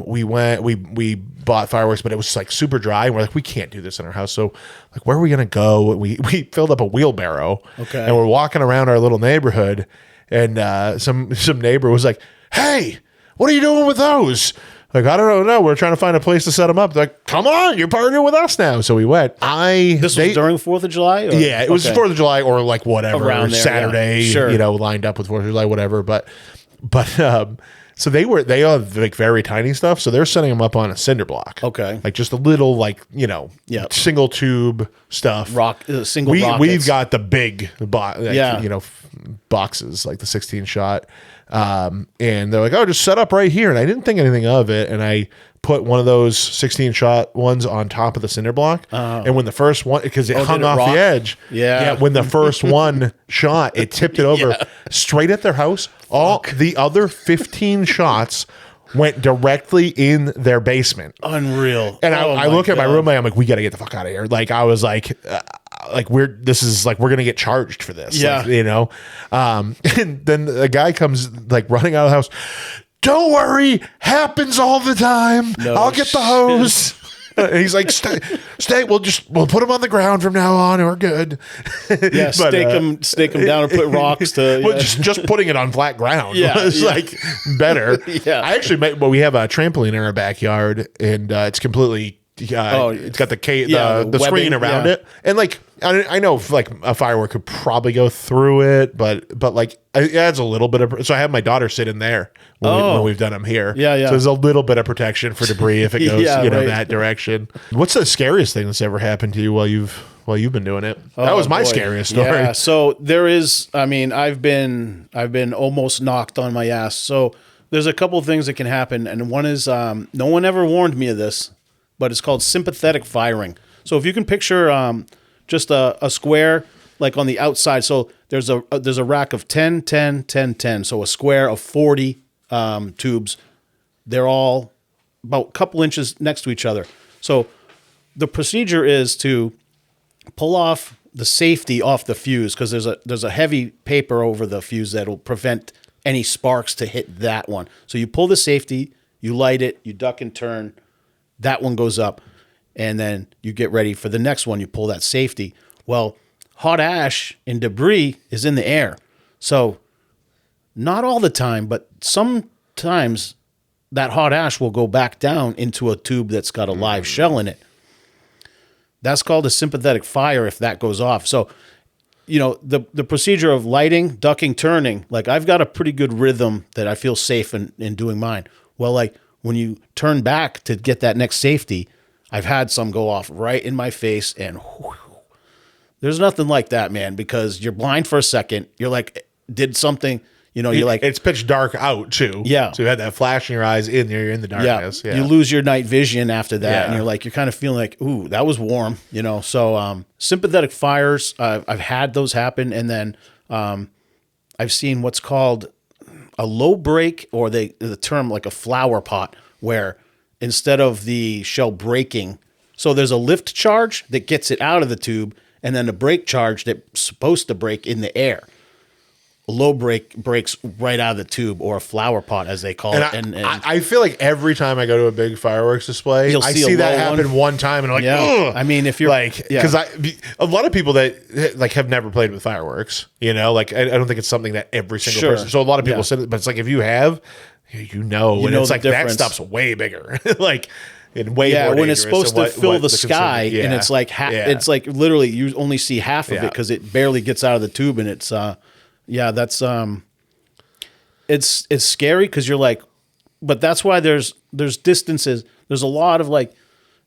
Speaker 1: We bought fireworks, but it was like super dry. And we're like, we can't do this in our house. So like, where are we going to go? We filled up a wheelbarrow.
Speaker 2: Okay.
Speaker 1: And we're walking around our little neighborhood, and some neighbor was like, hey, what are you doing with those? Like, I don't know. We're trying to find a place to set them up. They're like, come on, you're partnering with us now. So we went.
Speaker 2: This was during the 4th of July?
Speaker 1: Yeah, it was 4th of July or like whatever.
Speaker 2: Around there,
Speaker 1: Saturday,
Speaker 2: Sure.
Speaker 1: You know, lined up with 4th of July, whatever. But so they have like very tiny stuff. So they're setting them up on a cinder block.
Speaker 2: Okay.
Speaker 1: Like just a little, like, you know, single tube stuff.
Speaker 2: Single rockets.
Speaker 1: We've got the big, you know, boxes, like the 16 shot. And they're like, oh, just set up right here. And I didn't think anything of it. And I put one of those 16 shot ones on top of the cinder block. And when the first one, because it hung off the edge.
Speaker 2: Yeah.
Speaker 1: When the first one shot, it tipped it over straight at their house. All the other 15 shots went directly in their basement.
Speaker 2: Unreal.
Speaker 1: And I look at my roommate. I'm like, we got to get the fuck out of here. Like, I was like we're going to get charged for this.
Speaker 2: Yeah.
Speaker 1: Like, you know? And then the guy comes like running out of the house. Don't worry, happens all the time. I'll get the hose. And he's like, stay. We'll put him on the ground from now on. We're good.
Speaker 2: Yeah, but, stake him down and put rocks to.
Speaker 1: Well, just putting it on flat ground was like better.
Speaker 2: Yeah,
Speaker 1: I actually we have a trampoline in our backyard, and it's completely. It's got the screen around it, and like I know like a firework could probably go through it, but like it adds a little bit of. So I have my daughter sit in there when we've done them here.
Speaker 2: Yeah.
Speaker 1: So there's a little bit of protection for debris if it goes that direction. What's the scariest thing that's ever happened to you while you've been doing it? That was my scariest story.
Speaker 2: Yeah. So there is. I mean, I've been almost knocked on my ass. So there's a couple of things that can happen, and one is no one ever warned me of this. But it's called sympathetic firing. So if you can picture just a square like on the outside. So there's a rack of 10, 10, 10, 10. So a square of 40 tubes. They're all about a couple inches next to each other. So the procedure is to pull off the safety off the fuse because there's a heavy paper over the fuse that'll prevent any sparks to hit that one. So you pull the safety, you light it, you duck and turn. That one goes up, and then you get ready for the next one. You pull that safety. Well, hot ash and debris is in the air. So not all the time, but sometimes that hot ash will go back down into a tube that's got a live shell in it. That's called a sympathetic fire if that goes off. So, the procedure of lighting, ducking, turning, like I've got a pretty good rhythm that I feel safe in doing mine. Well, like when you turn back to get that next safety, I've had some go off right in my face, and there's nothing like that, man, because you're blind for a second. You're like, did something, you're like,
Speaker 1: it's pitch dark out too.
Speaker 2: Yeah.
Speaker 1: So you had that flash in your eyes you're in the darkness. Yeah.
Speaker 2: You lose your night vision after that. And you're kind of feeling like, ooh, that was warm, So sympathetic fires, I've had those happen. And then I've seen what's called a low break, or the term like a flower pot, where instead of the shell breaking, so there's a lift charge that gets it out of the tube, and then a break charge that's supposed to break in the air. A low break breaks right out of the tube, or a flower pot, as they call it. And
Speaker 1: I feel like every time I go to a big fireworks display, I see that happen one time, and I'm like, ugh.
Speaker 2: I mean, if you're
Speaker 1: like, because a lot of people that like have never played with fireworks, I don't think it's something that every single person. So a lot of people said it, but it's like if you have, and it's like that stuff's way bigger, like. Way more
Speaker 2: when it's supposed to fill the sky, and it's like it's like literally you only see half of it because it barely gets out of the tube, and it's that's it's scary because you're like, but that's why there's distances. There's a lot of like,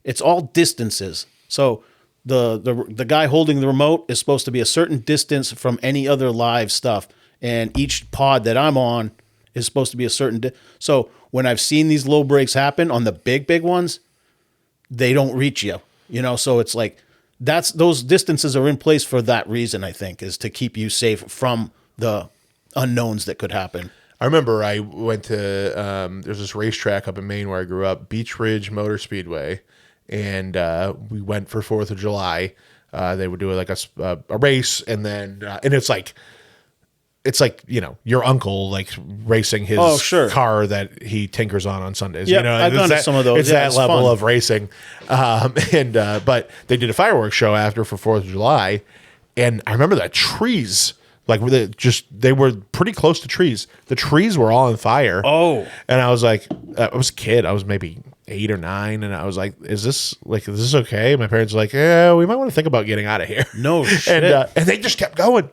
Speaker 2: it's all distances. So the guy holding the remote is supposed to be a certain distance from any other live stuff, and each pod that I'm on is supposed to be a certain. So when I've seen these low breaks happen on the big ones, they don't reach you, So it's like those distances are in place for that reason. I think is to keep you safe from the unknowns that could happen.
Speaker 1: I remember I went to there's this racetrack up in Maine where I grew up, Beach Ridge Motor Speedway, and we went for 4th of July. They would do like a race, and then and it's like your uncle like racing his car that he tinkers on Sundays.
Speaker 2: Yeah, I've done some of those.
Speaker 1: It's that level of racing, but they did a fireworks show after for 4th of July, and I remember the trees. Like they were pretty close to trees. The trees were all on fire.
Speaker 2: Oh,
Speaker 1: and I was like, I was a kid. I was maybe 8 or 9, and I was like, is this okay? My parents were like, yeah, we might want to think about getting out of here.
Speaker 2: No shit.
Speaker 1: And they just kept going.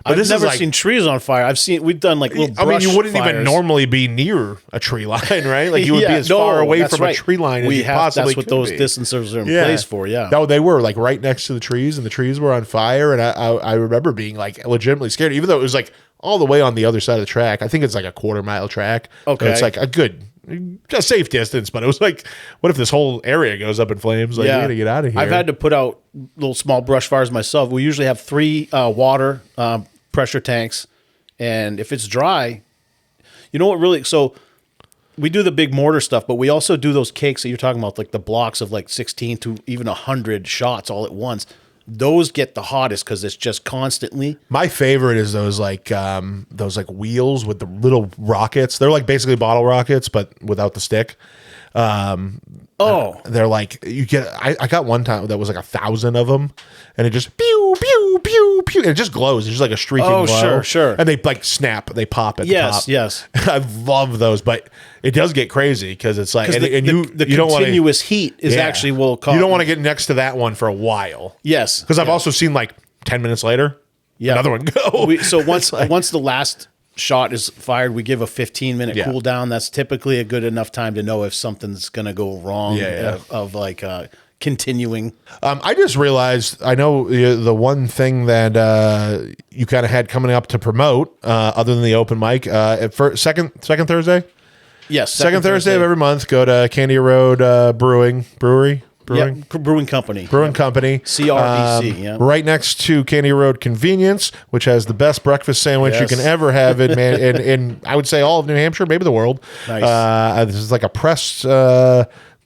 Speaker 2: But I've never seen trees on fire. We've done like little brush
Speaker 1: you wouldn't
Speaker 2: fires.
Speaker 1: Even normally be near a tree line, right? Like you would be as far away from a tree line as you possibly could be.
Speaker 2: That's what those distances are in place for,
Speaker 1: No, they were like right next to the trees, and the trees were on fire, and I remember being like legitimately scared, even though it was like all the way on the other side of the track. I think it's like a 1/4-mile track.
Speaker 2: Okay.
Speaker 1: So it's like a safe distance, but it was like, what if this whole area goes up in flames? Like, we gotta get out of here.
Speaker 2: I've had to put out little small brush fires myself. We usually have 3 water pressure tanks, and if it's dry, so we do the big mortar stuff, but we also do those cakes that you're talking about, like the blocks of like 16 to even 100 shots all at once. Those get the hottest because it's just constantly.
Speaker 1: My favorite is those wheels with the little rockets. They're like basically bottle rockets, but without the stick. They're like you get. I got one time that was like 1,000 of them, and it just pew pew pew pew, and it just glows. It's just like a streaking glow.
Speaker 2: Sure.
Speaker 1: And they like snap. They pop at the top.
Speaker 2: Yes.
Speaker 1: I love those, but it does get crazy because it's like
Speaker 2: the
Speaker 1: you don't
Speaker 2: continuous heat is actually will cause.
Speaker 1: You don't want to get next to that one for a while.
Speaker 2: Yes,
Speaker 1: because I've also seen like 10 minutes later, another one go.
Speaker 2: So once the last shot is fired, we give a 15-minute cool down. That's typically a good enough time to know if something's going to go wrong of like continuing. I
Speaker 1: just realized, I know the one thing that you kind of had coming up to promote, other than the open mic, for second Thursday?
Speaker 2: Yes.
Speaker 1: Second Thursday of every month, go to Candia Road Brewery.
Speaker 2: Brewing Company. CRDC,
Speaker 1: right next to Candia Road Convenience, which has the best breakfast sandwich you can ever have in I would say all of New Hampshire, maybe the world.
Speaker 2: Nice.
Speaker 1: This is like a pressed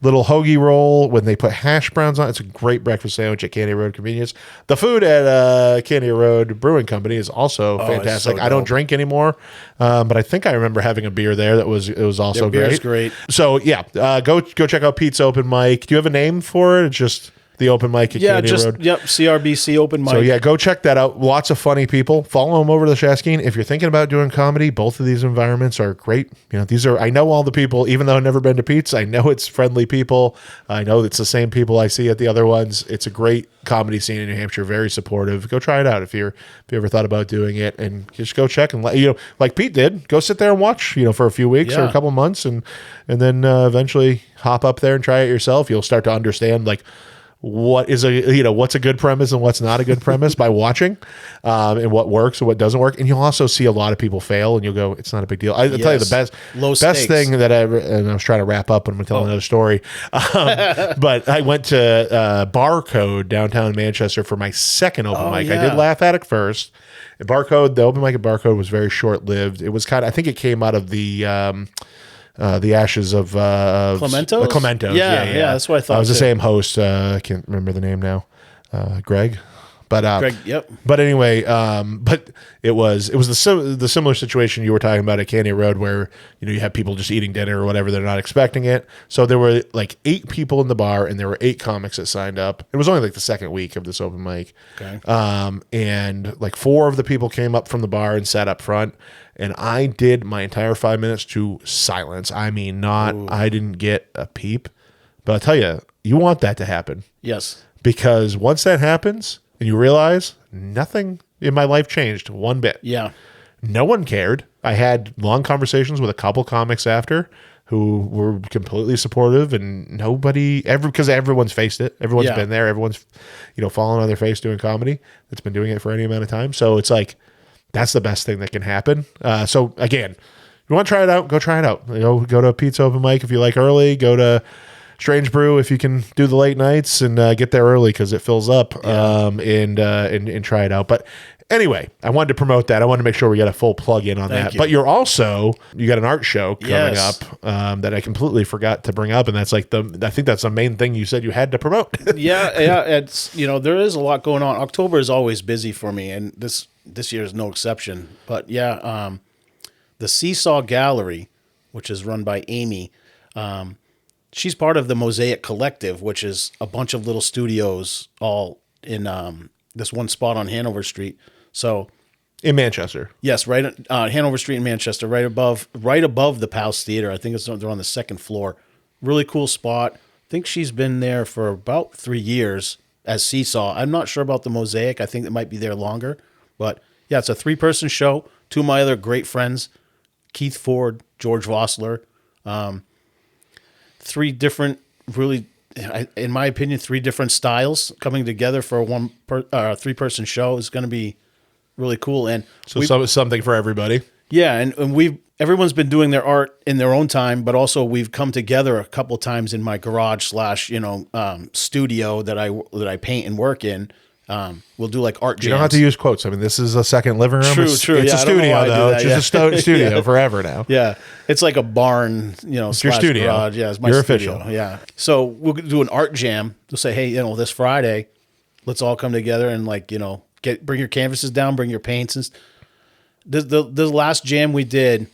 Speaker 1: little hoagie roll when they put hash browns on. It's a great breakfast sandwich at Candia Road Convenience. The food at Candia Road Brewing Company is also fantastic. I don't drink anymore, but I think I remember having a beer there that was also
Speaker 2: great.
Speaker 1: So go check out Pete's open mic. Do you have a name for it? It's just The open mic at Candia Road.
Speaker 2: Yep, CRBC open mic.
Speaker 1: So yeah, go check that out. Lots of funny people. Follow them over to the Shaskeen. If you're thinking about doing comedy, both of these environments are great. These are, I know all the people, even though I've never been to Pete's, I know it's friendly people. I know it's the same people I see at the other ones. It's a great comedy scene in New Hampshire, very supportive. Go try it out if you ever thought about doing it, and just go check and like Pete did, go sit there and watch, for a few weeks or a couple months, and then eventually hop up there and try it yourself. You'll start to understand what's a good premise and what's not a good premise by watching, and what works and what doesn't work. And you'll also see a lot of people fail, and you'll go, it's not a big deal. I'll tell you the best thing that and I was trying to wrap up, and I'm going to tell another story. But I went to Barcode downtown Manchester for my second open mic. I did Laugh Attic first. At Barcode, the open mic at Barcode was very short lived. It was I think it came out of the ashes of
Speaker 2: Clemento's?
Speaker 1: Clemento's.
Speaker 2: Yeah, that's what I thought.
Speaker 1: I was the same host. I can't remember the name now. Greg. But
Speaker 2: Greg, yep.
Speaker 1: But anyway, but it was the similar situation you were talking about at Candia Road, where you have people just eating dinner or whatever, they're not expecting it. So there were 8 people in the bar, and there were 8 comics that signed up. It was only the second week of this open mic.
Speaker 2: Okay.
Speaker 1: And 4 of the people came up from the bar and sat up front, and I did my entire 5 minutes to silence. I mean, I didn't get a peep, but I'll tell you, you want that to happen.
Speaker 2: Yes.
Speaker 1: Because once that happens, and you realize nothing in my life changed one bit.
Speaker 2: Yeah.
Speaker 1: No one cared. I had long conversations with a couple comics after who were completely supportive, and because everyone's faced it. Everyone's been there. Everyone's, fallen on their face doing comedy that's been doing it for any amount of time. So it's that's the best thing that can happen. So again, if you want to try it out, go try it out. Go to a Pizza open mic if you like early. Go to Strange Brew if you can do the late nights, and get there early because it fills up. And try it out. But anyway, I wanted to promote that. I wanted to make sure we got a full plug in on that. But you got an art show coming up that I completely forgot to bring up, and that's I think that's the main thing you said you had to promote.
Speaker 2: yeah. It's there is a lot going on. October is always busy for me, and this year is no exception. But the Seesaw.Gallery, which is run by Amy. She's part of the Mosaic Collective, which is a bunch of little studios all in this one spot on Hanover Street. So,
Speaker 1: in Manchester,
Speaker 2: yes, right, Hanover Street in Manchester, right above the Palace Theater. I think they're on the second floor. Really cool spot. I think she's been there for about 3 years as Seesaw. I'm not sure about the Mosaic. I think it might be there longer, but yeah, it's a 3-person show. 2 of my other great friends, Keith Ford, George Vossler. 3 different, really, in my opinion, 3 different styles coming together for a 3-person show is going to be really cool. And
Speaker 1: so something for everybody.
Speaker 2: Yeah, and everyone's been doing their art in their own time, but also we've come together a couple times in my garage / studio that I paint and work in. We'll do art jams.
Speaker 1: You don't have to use quotes. I mean, this is a second living room.
Speaker 2: True.
Speaker 1: It's a studio, though. It's just a studio forever now.
Speaker 2: Yeah. It's like a barn,
Speaker 1: it's your studio.
Speaker 2: Garage. Yeah, it's my
Speaker 1: You're
Speaker 2: studio.
Speaker 1: official.
Speaker 2: Yeah. So we'll do an art jam. We'll say, hey, this Friday, let's all come together and bring your canvases down, bring your paints. And the last jam we did,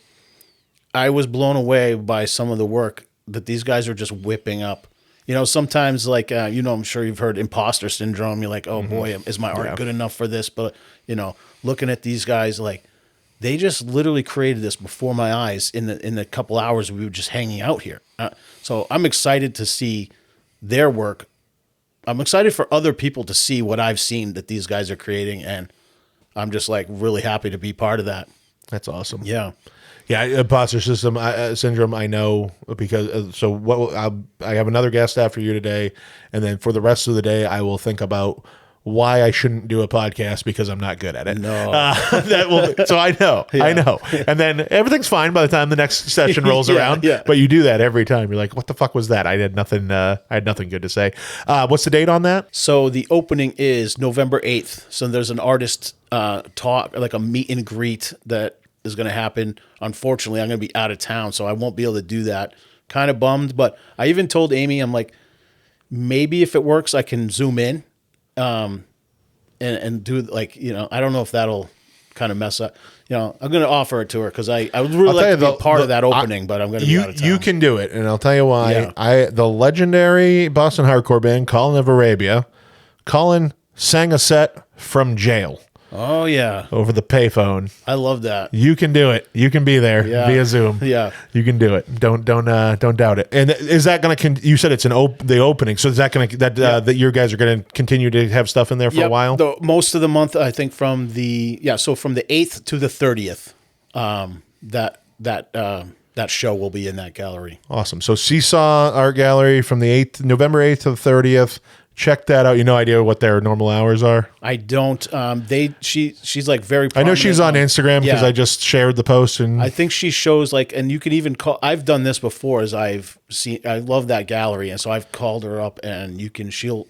Speaker 2: I was blown away by some of the work that these guys are just whipping up. Sometimes I'm sure you've heard imposter syndrome. You're like, oh boy, is my art good enough for this? But, looking at these guys, they just literally created this before my eyes in the couple hours we were just hanging out here. So I'm excited to see their work. I'm excited for other people to see what I've seen that these guys are creating. And I'm just really happy to be part of that.
Speaker 1: That's awesome.
Speaker 2: Yeah.
Speaker 1: Yeah, imposter syndrome. I know because I have another guest after you today, and then for the rest of the day, I will think about why I shouldn't do a podcast because I'm not good at it.
Speaker 2: No,
Speaker 1: so I know, and then everything's fine by the time the next session rolls around. Yeah. But you do that every time. You're like, what the fuck was that? I had nothing. I had nothing good to say. What's the date on that?
Speaker 2: So the opening is November 8th. So there's an artist talk, like a meet and greet that is going to happen. Unfortunately, I'm going to be out of town, so I won't be able to do that. Kind of bummed, but I even told Amy, I'm like, maybe if it works, I can zoom in, and do I don't know if that'll kind of mess up. I'm going to offer it to her because I would really like to be a part of that opening, but I'm going to be out of town.
Speaker 1: You can do it, and I'll tell you why. The legendary Boston hardcore band, Colin of Arabia, Colin sang a set from jail.
Speaker 2: Oh yeah,
Speaker 1: over the payphone.
Speaker 2: I love that.
Speaker 1: You can do it. You can be there via Zoom.
Speaker 2: Yeah,
Speaker 1: you can do it. Don't doubt it. And is that going to? You said it's the opening. So is that going to that your guys are going to continue to have stuff in there for a while?
Speaker 2: Most of the month, I think from the So from the 8th to the 30th, that show will be in that gallery.
Speaker 1: Awesome. So Seesaw Art Gallery from the November 8th to the 30th. Check that out. You no idea what their normal hours are?
Speaker 2: I don't. She's like very prominent.
Speaker 1: I know she's on Instagram because I just shared the post, and
Speaker 2: I think she shows like, and you can even call. I've done this before, as I've seen. I love that gallery, and so I've called her up, and she'll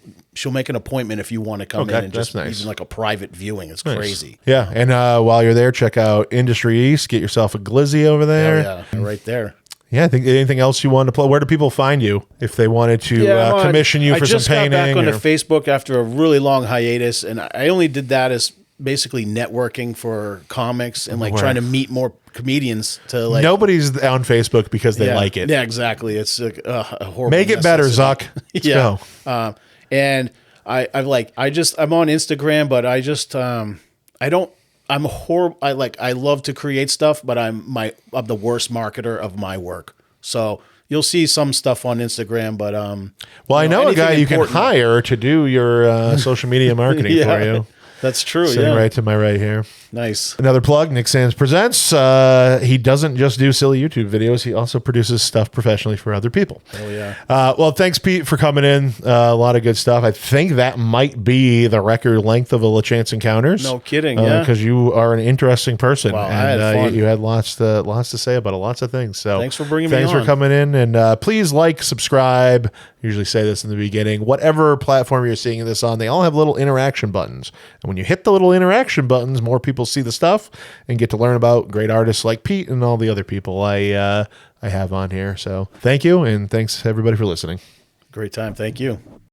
Speaker 2: make an appointment if you want to come in and just even like a private viewing. It's crazy.
Speaker 1: Yeah, and while you're there, check out Industry East. Get yourself a glizzy over there.
Speaker 2: Yeah, right there.
Speaker 1: Yeah, I think anything else you want to play? Where do people find you if they wanted to commission you for some painting?
Speaker 2: I just got back onto Facebook after a really long hiatus, and I only did that as basically networking for comics and like trying to meet more comedians to like.
Speaker 1: Nobody's on Facebook because they like it.
Speaker 2: Yeah, exactly. It's a horrible.
Speaker 1: Make it better, Zuck. Let's go.
Speaker 2: And I'm on Instagram, but I don't. I'm horrible. I love to create stuff, but I'm the worst marketer of my work. So you'll see some stuff on Instagram, but
Speaker 1: I know a guy you can hire to do your social media marketing for you.
Speaker 2: That's true.
Speaker 1: Sitting right to my right here.
Speaker 2: Nice.
Speaker 1: Another plug, Nick Sands Presents. He doesn't just do silly YouTube videos. He also produces stuff professionally for other people.
Speaker 2: Oh, yeah.
Speaker 1: Well, thanks, Pete, for coming in. A lot of good stuff. I think that might be the record length of a LaChance Encounters.
Speaker 2: No kidding,
Speaker 1: because you are an interesting person.
Speaker 2: Wow,
Speaker 1: and
Speaker 2: I had fun.
Speaker 1: You had lots to say about lots of things. So
Speaker 2: thanks for bringing me on.
Speaker 1: Thanks for coming in. And please subscribe. I usually say this in the beginning. Whatever platform you're seeing this on, they all have little interaction buttons. And when you hit the little interaction buttons, more people see the stuff and get to learn about great artists like Pete and all the other people I have on here. So thank you, and thanks everybody for listening.
Speaker 2: Great time. Thank you.